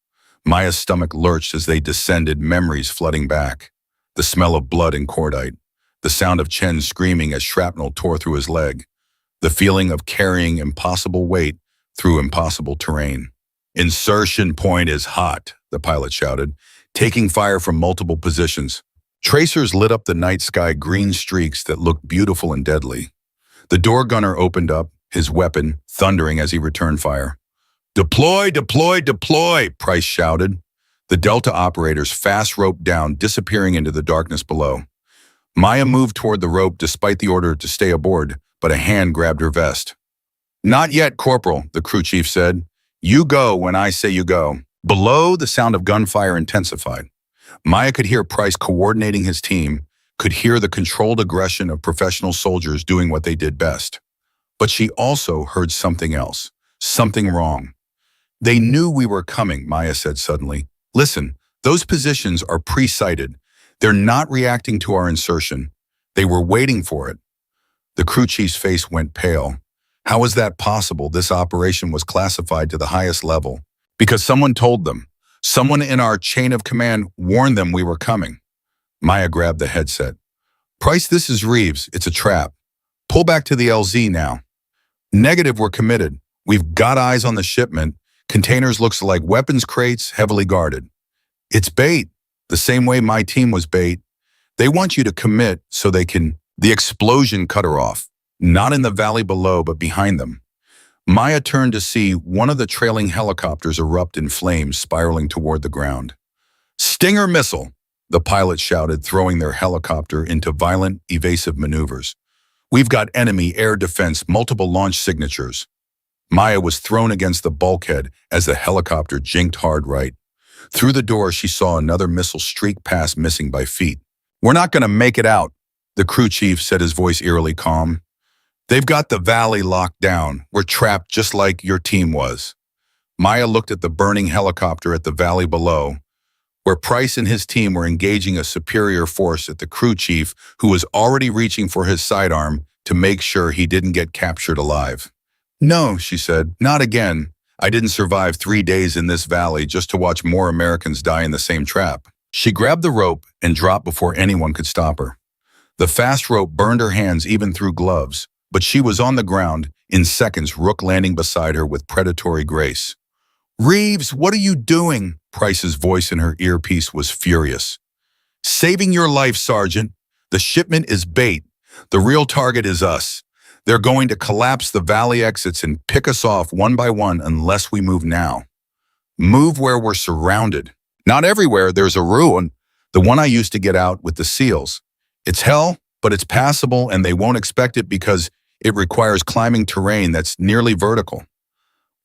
S1: Maya's stomach lurched as they descended, memories flooding back. The smell of blood and cordite. The sound of Chen screaming as shrapnel tore through his leg. The feeling of carrying impossible weight through impossible terrain. Insertion point is hot, the pilot shouted, taking fire from multiple positions. Tracers lit up the night sky, green streaks that looked beautiful and deadly. The door gunner opened up, his weapon thundering as he returned fire. Deploy, deploy, deploy, Price shouted. The Delta operators fast roped down, disappearing into the darkness below. Maya moved toward the rope despite the order to stay aboard, but a hand grabbed her vest. Not yet, Corporal, the crew chief said. You go when I say you go. Below, the sound of gunfire intensified. Maya could hear Price coordinating his team, could hear the controlled aggression of professional soldiers doing what they did best. But she also heard something else, something wrong. They knew we were coming, Maya said suddenly. Listen, those positions are pre-sighted. They're not reacting to our insertion. They were waiting for it. The crew chief's face went pale. How was that possible? This operation was classified to the highest level. Because someone told them. Someone in our chain of command warned them we were coming. Maya grabbed the headset. Price, this is Reeves. It's a trap. Pull back to the LZ now. Negative, we're committed. We've got eyes on the shipment. Containers looks like weapons crates, heavily guarded. It's bait, the same way my team was bait. They want you to commit so they can... The explosion cut her off. Not in the valley below, but behind them. Maya turned to see one of the trailing helicopters erupt in flames spiraling toward the ground. Stinger missile, the pilot shouted, throwing their helicopter into violent, evasive maneuvers. We've got enemy air defense, multiple launch signatures. Maya was thrown against the bulkhead as the helicopter jinked hard right. Through the door, she saw another missile streak past, missing by feet. We're not going to make it out, the crew chief said, his voice eerily calm. They've got the valley locked down. We're trapped just like your team was. Maya looked at the burning helicopter at the valley below, where Price and his team were engaging a superior force, at the crew chief, who was already reaching for his sidearm to make sure he didn't get captured alive. No, she said, not again. I didn't survive 3 days in this valley just to watch more Americans die in the same trap. She grabbed the rope and dropped before anyone could stop her. The fast rope burned her hands even through gloves, but she was on the ground in seconds, Rook landing beside her with predatory grace. Reeves, what are you doing? Price's voice in her earpiece was furious. Saving your life, Sergeant. The shipment is bait. The real target is us. They're going to collapse the valley exits and pick us off one by one unless we move now. Move where we're surrounded. Not everywhere. There's a ruin, the one I used to get out with the SEALs. It's hell, but it's passable, and they won't expect it because it requires climbing terrain that's nearly vertical.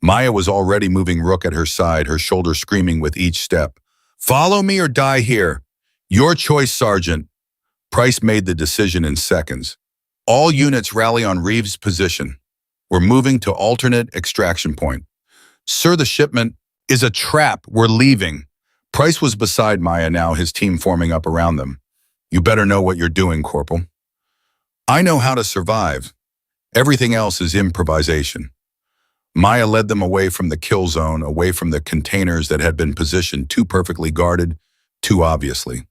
S1: Maya was already moving Rook at her side, her shoulder screaming with each step. Follow me or die here. Your choice, Sergeant. Price made the decision in seconds. All units rally on Reeves' position. We're moving to alternate extraction point. Sir, the shipment is a trap. We're leaving. Price was beside Maya now, his team forming up around them. You better know what you're doing, Corporal. I know how to survive. Everything else is improvisation. Maya led them away from the kill zone, away from the containers that had been positioned too perfectly guarded, too obviously.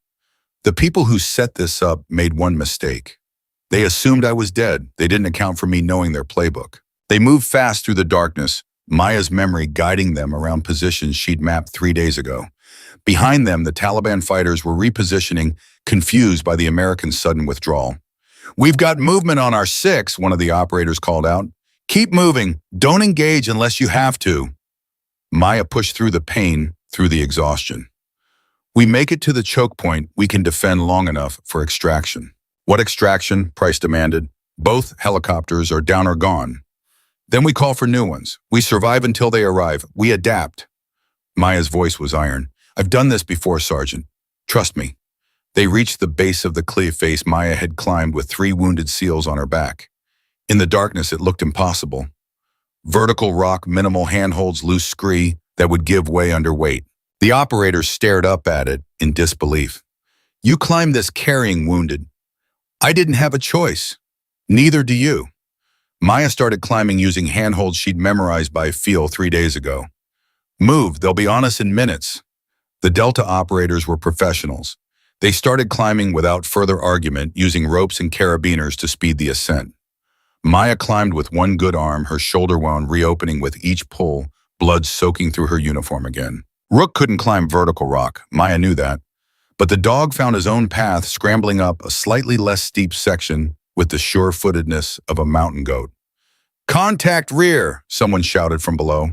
S1: The people who set this up made one mistake. They assumed I was dead. They didn't account for me knowing their playbook. They moved fast through the darkness, Maya's memory guiding them around positions she'd mapped 3 days ago. Behind them, the Taliban fighters were repositioning, confused by the Americans' sudden withdrawal. We've got movement on our 6, one of the operators called out. Keep moving. Don't engage unless you have to. Maya pushed through the pain, through the exhaustion. We make it to the choke point, we can defend long enough for extraction. What extraction? Price demanded. Both helicopters are down or gone. Then we call for new ones. We survive until they arrive. We adapt. Maya's voice was iron. I've done this before, Sergeant. Trust me. They reached the base of the cliff face Maya had climbed with 3 wounded SEALs on her back. In the darkness, it looked impossible. Vertical rock, minimal handholds, loose scree that would give way under weight. The operators stared up at it in disbelief. You climbed this carrying wounded. I didn't have a choice. Neither do you. Maya started climbing using handholds she'd memorized by feel 3 days ago. Move, they'll be on us in minutes. The Delta operators were professionals. They started climbing without further argument, using ropes and carabiners to speed the ascent. Maya climbed with one good arm, her shoulder wound reopening with each pull, blood soaking through her uniform again. Rook couldn't climb vertical rock, Maya knew that. But the dog found his own path, scrambling up a slightly less steep section with the sure-footedness of a mountain goat. Contact rear, someone shouted from below.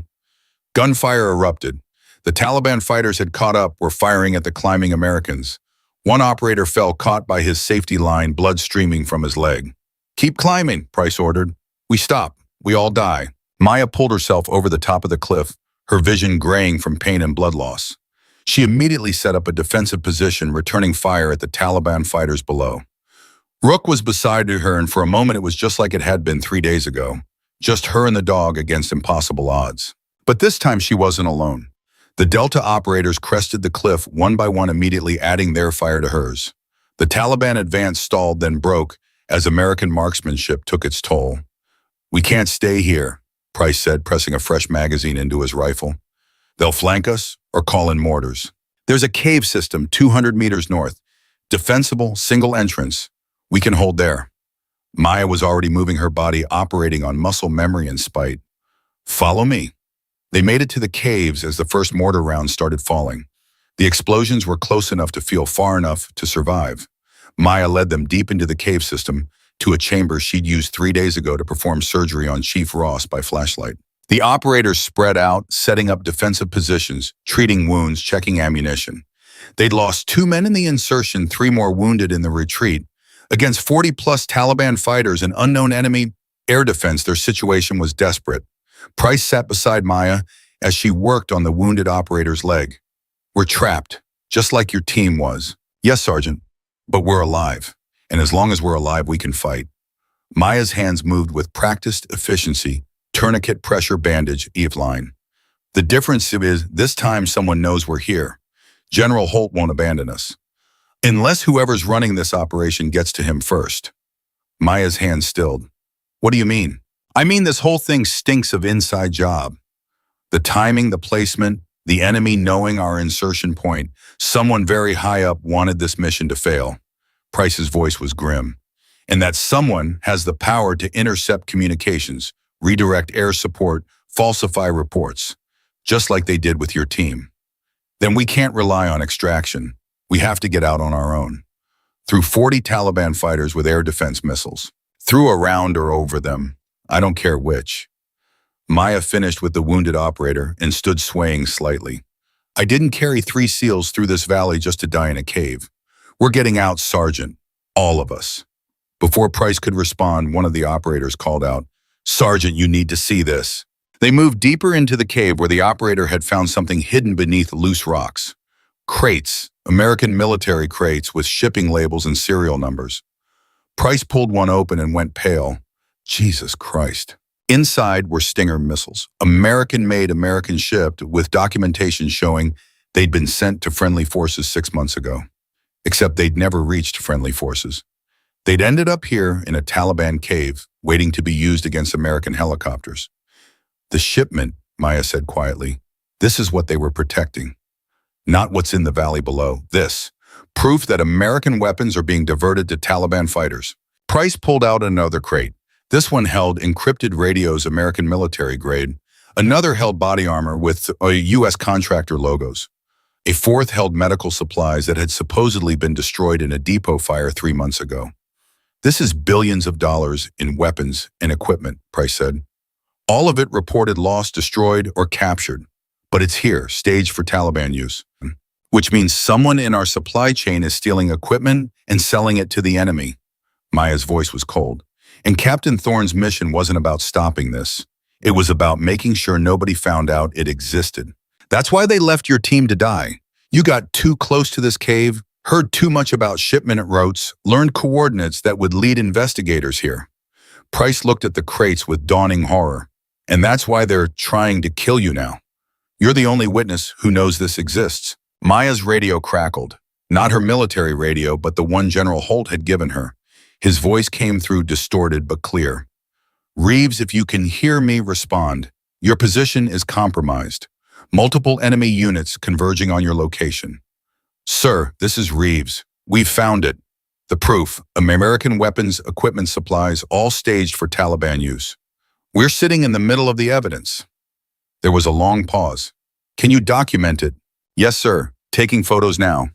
S1: Gunfire erupted. The Taliban fighters had caught up, were firing at the climbing Americans. One operator fell, caught by his safety line, blood streaming from his leg. Keep climbing, Price ordered. We stop. We all die. Maya pulled herself over the top of the cliff, her vision graying from pain and blood loss. She immediately set up a defensive position, returning fire at the Taliban fighters below. Rook was beside her, and for a moment it was just like it had been 3 days ago. Just her and the dog against impossible odds. But this time she wasn't alone. The Delta operators crested the cliff one by one, immediately adding their fire to hers. The Taliban advance stalled, then broke, as American marksmanship took its toll. We can't stay here, Price said, pressing a fresh magazine into his rifle. They'll flank us or call in mortars. There's a cave system 200 meters north. Defensible, single entrance. We can hold there. Maya was already moving her body, operating on muscle memory and spite. Follow me. They made it to the caves as the first mortar rounds started falling. The explosions were close enough to feel far enough to survive. Maya led them deep into the cave system, to a chamber she'd used 3 days ago to perform surgery on Chief Ross by flashlight. The operators spread out, setting up defensive positions, treating wounds, checking ammunition. They'd lost 2 men in the insertion, 3 more wounded in the retreat. Against 40-plus Taliban fighters and unknown enemy air defense, their situation was desperate. Price sat beside Maya as she worked on the wounded operator's leg. "We're trapped, just like your team was." "Yes, Sergeant, but we're alive. And as long as we're alive, we can fight." Maya's hands moved with practiced efficiency, tourniquet pressure bandage, Eve line. "The difference is this time someone knows we're here. General Holt won't abandon us. Unless whoever's running this operation gets to him first." Maya's hands stilled. "What do you mean?" "I mean this whole thing stinks of inside job. The timing, the placement, the enemy knowing our insertion point. Someone very high up wanted this mission to fail." Price's voice was grim. "And that someone has the power to intercept communications, redirect air support, falsify reports, just like they did with your team. Then we can't rely on extraction. We have to get out on our own. Through 40 Taliban fighters with air defense missiles. Through, around, or over them. I don't care which." Maya finished with the wounded operator and stood swaying slightly. "I didn't carry 3 SEALs through this valley just to die in a cave. We're getting out, Sergeant. All of us." Before Price could respond, one of the operators called out, "Sergeant, you need to see this." They moved deeper into the cave where the operator had found something hidden beneath loose rocks. Crates, American military crates with shipping labels and serial numbers. Price pulled one open and went pale. Jesus Christ. Inside were Stinger missiles, American-made, American-shipped, with documentation showing they'd been sent to friendly forces 6 months ago. Except they'd never reached friendly forces. They'd ended up here in a Taliban cave, waiting to be used against American helicopters. "The shipment," Maya said quietly, "this is what they were protecting. Not what's in the valley below. This. Proof that American weapons are being diverted to Taliban fighters." Price pulled out another crate. This one held encrypted radios, American military grade. Another held body armor with U.S. contractor logos. A fourth held medical supplies that had supposedly been destroyed in a depot fire 3 months ago. "This is billions of dollars in weapons and equipment," Price said. "All of it reported lost, destroyed, or captured. But it's here, staged for Taliban use. Which means someone in our supply chain is stealing equipment and selling it to the enemy." Maya's voice was cold. "And Captain Thorne's mission wasn't about stopping this. It was about making sure nobody found out it existed. That's why they left your team to die. You got too close to this cave, heard too much about shipment routes, learned coordinates that would lead investigators here." Price looked at the crates with dawning horror. "And that's why they're trying to kill you now. You're the only witness who knows this exists." Maya's radio crackled. Not her military radio, but the one General Holt had given her. His voice came through distorted but clear. "Reeves, if you can hear me, respond. Your position is compromised. Multiple enemy units converging on your location." "Sir, this is Reeves. We've found it. The proof, American weapons, equipment, supplies, all staged for Taliban use. We're sitting in the middle of the evidence." There was a long pause. "Can you document it?" "Yes, sir. Taking photos now."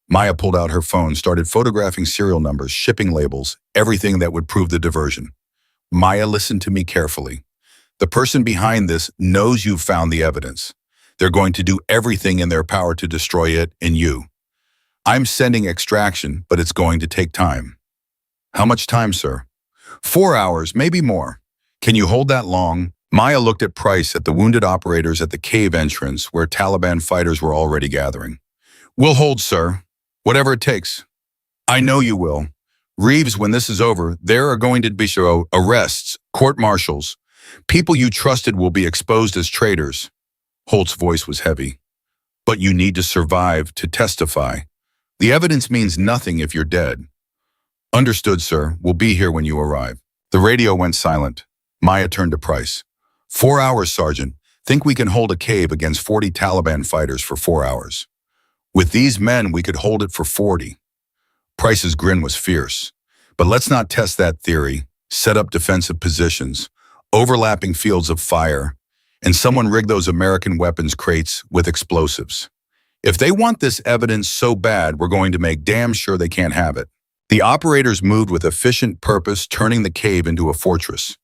S1: Maya pulled out her phone, started photographing serial numbers, shipping labels, everything that would prove the diversion. "Maya, listen to me carefully. The person behind this knows you've found the evidence. They're going to do everything in their power to destroy it and you. I'm sending extraction, but it's going to take time." "How much time, sir?" 4 hours, maybe more." "Can you hold that long?" Maya looked at Price, at the wounded operators at the cave entrance where Taliban fighters were already gathering. "We'll hold, sir. Whatever it takes." "I know you will. Reeves, when this is over, there are going to be arrests, court-martials. People you trusted will be exposed as traitors." Holt's voice was heavy. "But you need to survive to testify. The evidence means nothing if you're dead." "Understood, sir. We'll be here when you arrive." The radio went silent. Maya turned to Price. 4 hours, Sergeant. Think we can hold a cave against 40 Taliban fighters for 4 hours. With these men, we could hold it for 40. Price's grin was fierce. "But let's not test that theory. Set up defensive positions, overlapping fields of fire, and someone rig those American weapons crates with explosives. If they want this evidence so bad, we're going to make damn sure they can't have it." The operators moved with efficient purpose, turning the cave into a fortress.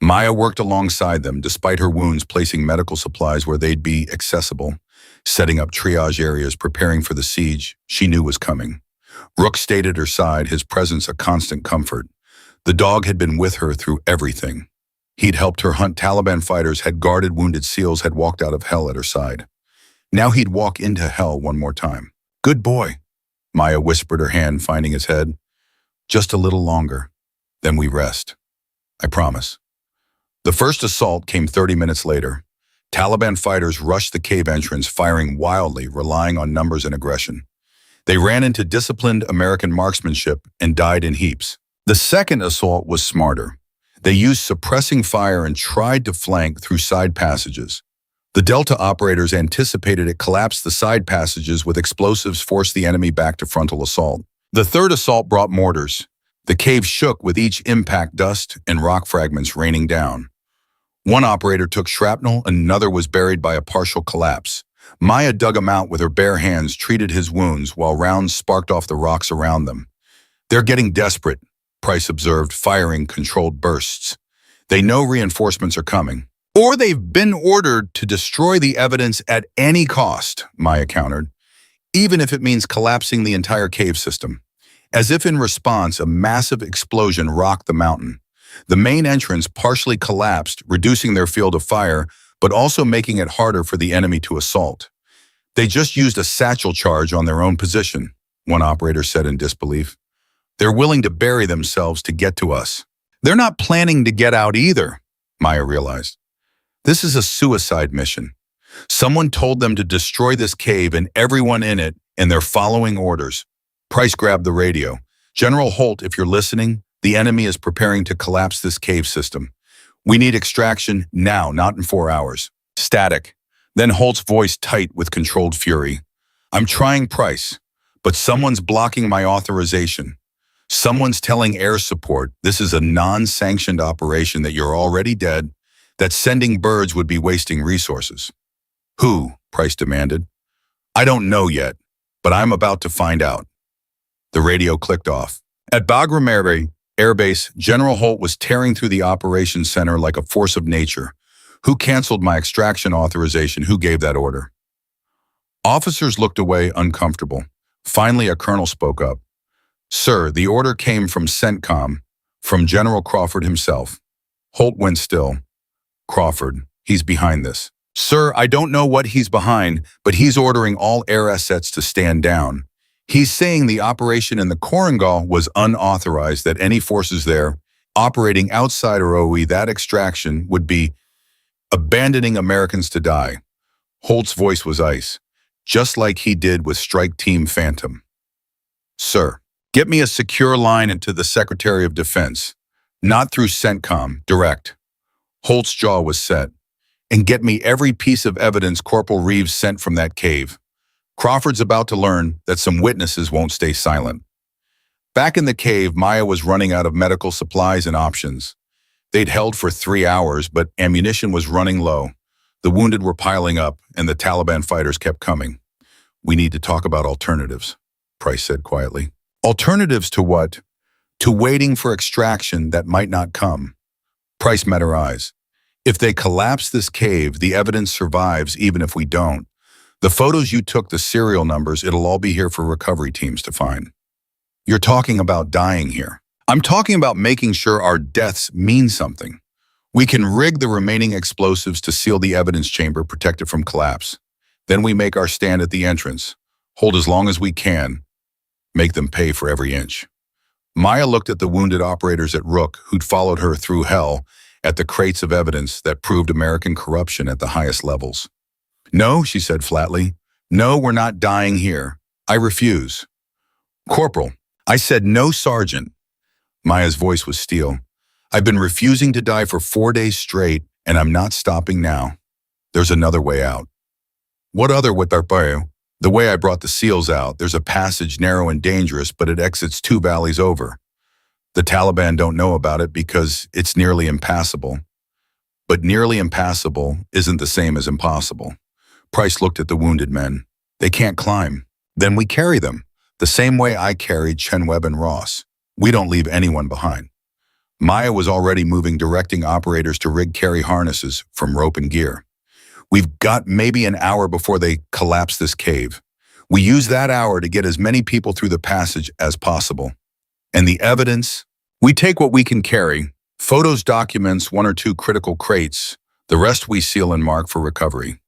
S1: Maya worked alongside them, despite her wounds, placing medical supplies where they'd be accessible, setting up triage areas, preparing for the siege she knew was coming. Rook stayed at her side, his presence a constant comfort. The dog had been with her through everything. He'd helped her hunt Taliban fighters, had guarded wounded SEALs, had walked out of hell at her side. Now he'd walk into hell one more time. "Good boy," Maya whispered, her hand finding his head. "Just a little longer. Then we rest. I promise." The first assault came 30 minutes later. Taliban fighters rushed the cave entrance, firing wildly, relying on numbers and aggression. They ran into disciplined American marksmanship and died in heaps. The second assault was smarter. They used suppressing fire and tried to flank through side passages. The Delta operators anticipated it, collapsed the side passages with explosives, forced the enemy back to frontal assault. The third assault brought mortars. The cave shook with each impact, dust and rock fragments raining down. One operator took shrapnel, another was buried by a partial collapse. Maya dug him out with her bare hands, treated his wounds, while rounds sparked off the rocks around them. "They're getting desperate," Price observed, firing controlled bursts. "They know reinforcements are coming. Or they've been ordered to destroy the evidence at any cost," Maya countered, "even if it means collapsing the entire cave system." As if in response, a massive explosion rocked the mountain. The main entrance partially collapsed, reducing their field of fire, but also making it harder for the enemy to assault. "They just used a satchel charge on their own position," one operator said in disbelief. "They're willing to bury themselves to get to us." "They're not planning to get out either," Maya realized. "This is a suicide mission. Someone told them to destroy this cave and everyone in it, and they're following orders." Price grabbed the radio. "General Holt, if you're listening, the enemy is preparing to collapse this cave system. We need extraction now, not in 4 hours." Static. Then Holt's voice tight with controlled fury. "I'm trying, Price, but someone's blocking my authorization. Someone's telling air support this is a non-sanctioned operation, that you're already dead, that sending birds would be wasting resources." "Who?" Price demanded. "I don't know yet, but I'm about to find out." The radio clicked off. At Bagram Air Base, General Holt was tearing through the operations center like a force of nature. "Who canceled my extraction authorization? Who gave that order?" Officers looked away, uncomfortable. Finally, a colonel spoke up. "Sir, the order came from CENTCOM, from General Crawford himself." Holt went still. "Crawford, he's behind this." "Sir, I don't know what he's behind, but he's ordering all air assets to stand down. He's saying the operation in the Korangal was unauthorized, that any forces there operating outside or OE, that extraction would be abandoning Americans to die." Holt's voice was ice, just like he did with Strike Team Phantom. "Sir, get me a secure line into the Secretary of Defense, not through CENTCOM, direct." Holt's jaw was set. "And get me every piece of evidence Corporal Reeves sent from that cave. Crawford's about to learn that some witnesses won't stay silent." Back in the cave, Maya was running out of medical supplies and options. They'd held for 3 hours, but ammunition was running low. The wounded were piling up, and the Taliban fighters kept coming. "We need to talk about alternatives," Price said quietly. "Alternatives to what?" "To waiting for extraction that might not come." Price met her eyes. "If they collapse this cave, the evidence survives even if we don't. The photos you took, the serial numbers, it'll all be here for recovery teams to find. You're talking about dying here. I'm talking about making sure our deaths mean something. We can rig the remaining explosives to seal the evidence chamber, protect it from collapse. Then we make our stand at the entrance, hold as long as we can, make them pay for every inch." Maya looked at the wounded operators at Rook, who'd followed her through hell, at the crates of evidence that proved American corruption at the highest levels. "No," she said flatly. "No, we're not dying here. I refuse." "Corporal," I said. "No, Sergeant." Maya's voice was steel. "I've been refusing to die for 4 days straight, and I'm not stopping now. There's another way out." "What other with our bio?" "The way I brought the SEALs out. There's a passage, narrow and dangerous, but it exits 2 valleys over. The Taliban don't know about it because it's nearly impassable. But nearly impassable isn't the same as impossible." Price looked at the wounded men. "They can't climb. Then we carry them. The same way I carried Chen Webb and Ross. We don't leave anyone behind. Maya was already moving, directing operators to rig carry harnesses from rope and gear. We've got maybe an hour before they collapse this cave. We use that hour to get as many people through the passage as possible. And the evidence? We take what we can carry. Photos, documents, one or two critical crates. The rest we seal and mark for recovery.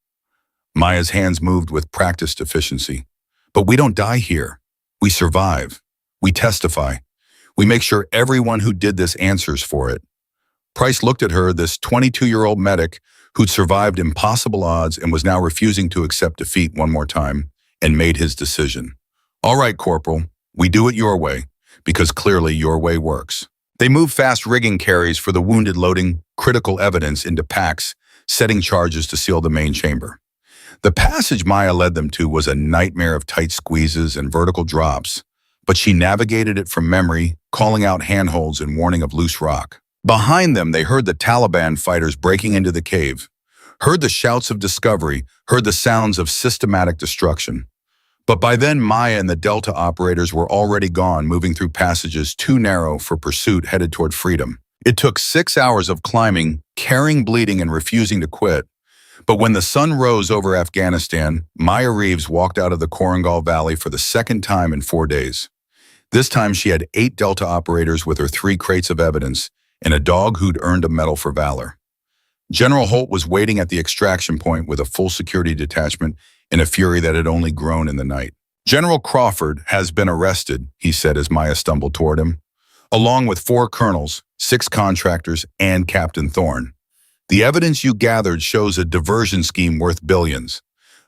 S1: Maya's hands moved with practiced efficiency. But we don't die here. We survive. We testify. We make sure everyone who did this answers for it. Price looked at her, this 22-year-old medic who'd survived impossible odds and was now refusing to accept defeat one more time, and made his decision. All right, Corporal, we do it your way, because clearly your way works. They moved fast, rigging carries for the wounded, loading critical evidence into packs, setting charges to seal the main chamber. The passage Maya led them to was a nightmare of tight squeezes and vertical drops, but she navigated it from memory, calling out handholds and warning of loose rock. Behind them, they heard the Taliban fighters breaking into the cave, heard the shouts of discovery, heard the sounds of systematic destruction. But by then, Maya and the Delta operators were already gone, moving through passages too narrow for pursuit, headed toward freedom. It took 6 hours of climbing, carrying, bleeding, and refusing to quit. But when the sun rose over Afghanistan, Maya Reeves walked out of the Korangal Valley for the second time in 4 days. This time she had 8 Delta operators with her 3 crates of evidence and a dog who'd earned a medal for valor. General Holt was waiting at the extraction point with a full security detachment in a fury that had only grown in the night. General Crawford has been arrested, he said as Maya stumbled toward him, along with 4 colonels, 6 contractors, and Captain Thorne. The evidence you gathered shows a diversion scheme worth billions.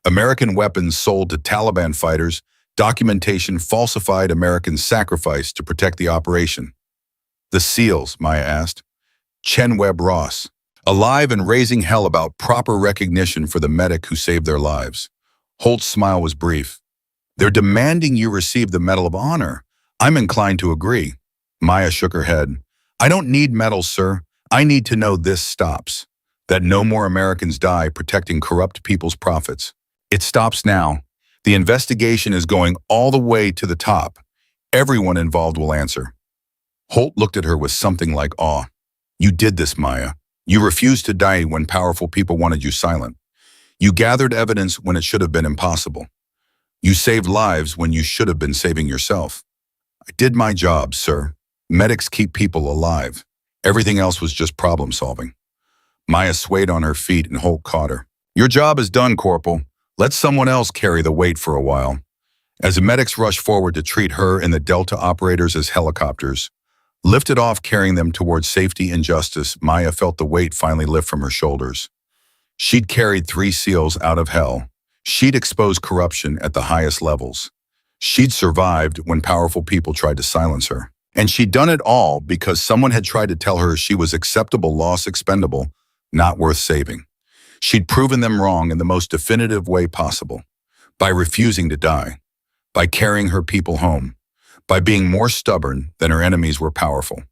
S1: American weapons sold to Taliban fighters, documentation falsified, Americans sacrificed to protect the operation. The SEALs, Maya asked. Chen Webb, Ross. Alive and raising hell about proper recognition for the medic who saved their lives. Holt's smile was brief. They're demanding you receive the Medal of Honor. I'm inclined to agree. Maya shook her head. I don't need medals, sir. I need to know this stops. That no more Americans die protecting corrupt people's profits. It stops now. The investigation is going all the way to the top. Everyone involved will answer. Holt looked at her with something like awe. You did this, Maya. You refused to die when powerful people wanted you silent. You gathered evidence when it should have been impossible. You saved lives when you should have been saving yourself. I did my job, sir. Medics keep people alive. Everything else was just problem solving. Maya swayed on her feet and Holt caught her. Your job is done, Corporal. Let someone else carry the weight for a while. As the medics rushed forward to treat her and the Delta operators as helicopters, lifted off carrying them towards safety and justice, Maya felt the weight finally lift from her shoulders. She'd carried 3 SEALs out of hell. She'd exposed corruption at the highest levels. She'd survived when powerful people tried to silence her. And she'd done it all because someone had tried to tell her she was acceptable loss, expendable, not worth saving. She'd proven them wrong in the most definitive way possible, by refusing to die, by carrying her people home, by being more stubborn than her enemies were powerful.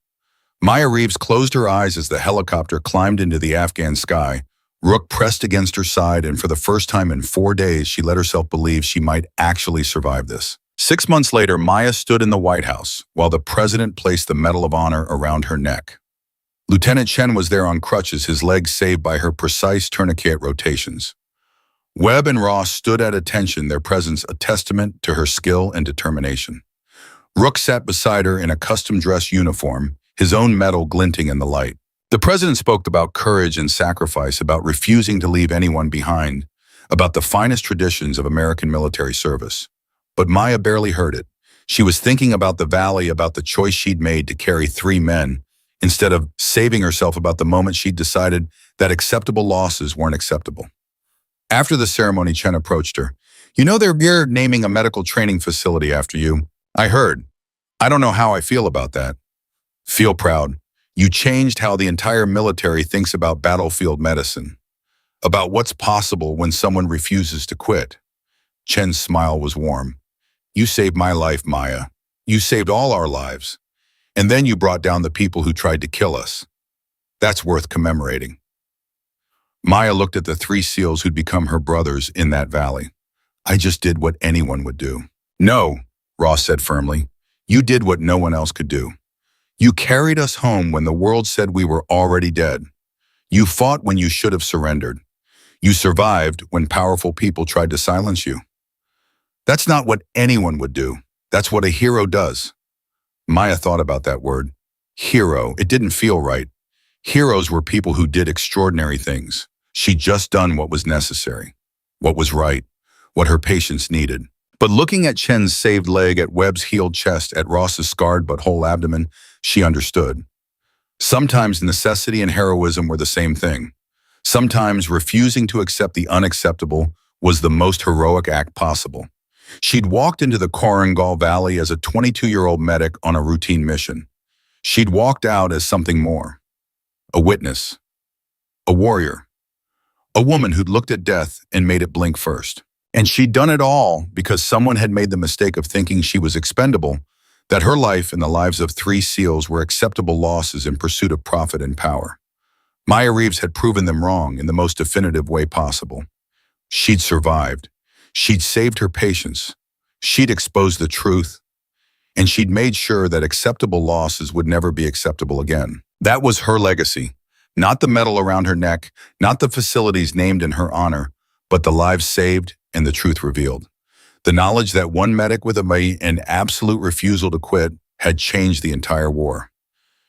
S1: Maya Reeves closed her eyes as the helicopter climbed into the Afghan sky. Rook pressed against her side, and for the first time in 4 days, she let herself believe she might actually survive this. 6 months later, Maya stood in the White House while the president placed the Medal of Honor around her neck. Lieutenant Chen was there on crutches, his legs saved by her precise tourniquet rotations. Webb and Ross stood at attention, their presence a testament to her skill and determination. Rook sat beside her in a custom-dress uniform, his own medal glinting in the light. The president spoke about courage and sacrifice, about refusing to leave anyone behind, about the finest traditions of American military service. But Maya barely heard it. She was thinking about the valley, about the choice she'd made to carry 3 men, instead of saving herself, about the moment she'd decided that acceptable losses weren't acceptable. After the ceremony, Chen approached her. You know they're naming a medical training facility after you. I heard. I don't know how I feel about that. Feel proud. You changed how the entire military thinks about battlefield medicine, about what's possible when someone refuses to quit. Chen's smile was warm. You saved my life, Maya. You saved all our lives. And then you brought down the people who tried to kill us. That's worth commemorating. Maya looked at the 3 SEALs who'd become her brothers in that valley. I just did what anyone would do. No, Ross said firmly. You did what no one else could do. You carried us home when the world said we were already dead. You fought when you should have surrendered. You survived when powerful people tried to silence you. That's not what anyone would do. That's what a hero does. Maya thought about that word. Hero. It didn't feel right. Heroes were people who did extraordinary things. She'd just done what was necessary, what was right, what her patients needed. But looking at Chen's saved leg, at Webb's healed chest, at Ross's scarred but whole abdomen, she understood. Sometimes necessity and heroism were the same thing. Sometimes refusing to accept the unacceptable was the most heroic act possible. She'd walked into the Korangal Valley as a 22-year-old medic on a routine mission. She'd walked out as something more. A witness. A warrior. A woman who'd looked at death and made it blink first. And she'd done it all because someone had made the mistake of thinking she was expendable, that her life and the lives of 3 SEALs were acceptable losses in pursuit of profit and power. Maya Reeves had proven them wrong in the most definitive way possible. She'd survived. She'd saved her patients. She'd exposed the truth. And she'd made sure that acceptable losses would never be acceptable again. That was her legacy. Not the medal around her neck, not the facilities named in her honor, but the lives saved and the truth revealed. The knowledge that one medic with an absolute refusal to quit had changed the entire war.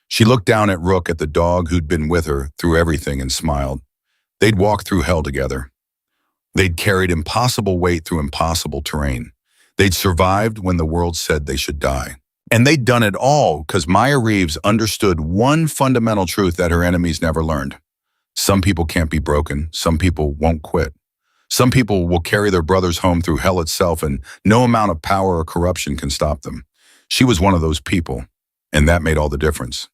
S1: She looked down at Rook, at the dog who'd been with her through everything, and smiled. They'd walked through hell together. They'd carried impossible weight through impossible terrain. They'd survived when the world said they should die. And they'd done it all because Maya Reeves understood one fundamental truth that her enemies never learned. Some people can't be broken. Some people won't quit. Some people will carry their brothers home through hell itself, and no amount of power or corruption can stop them. She was one of those people, and that made all the difference.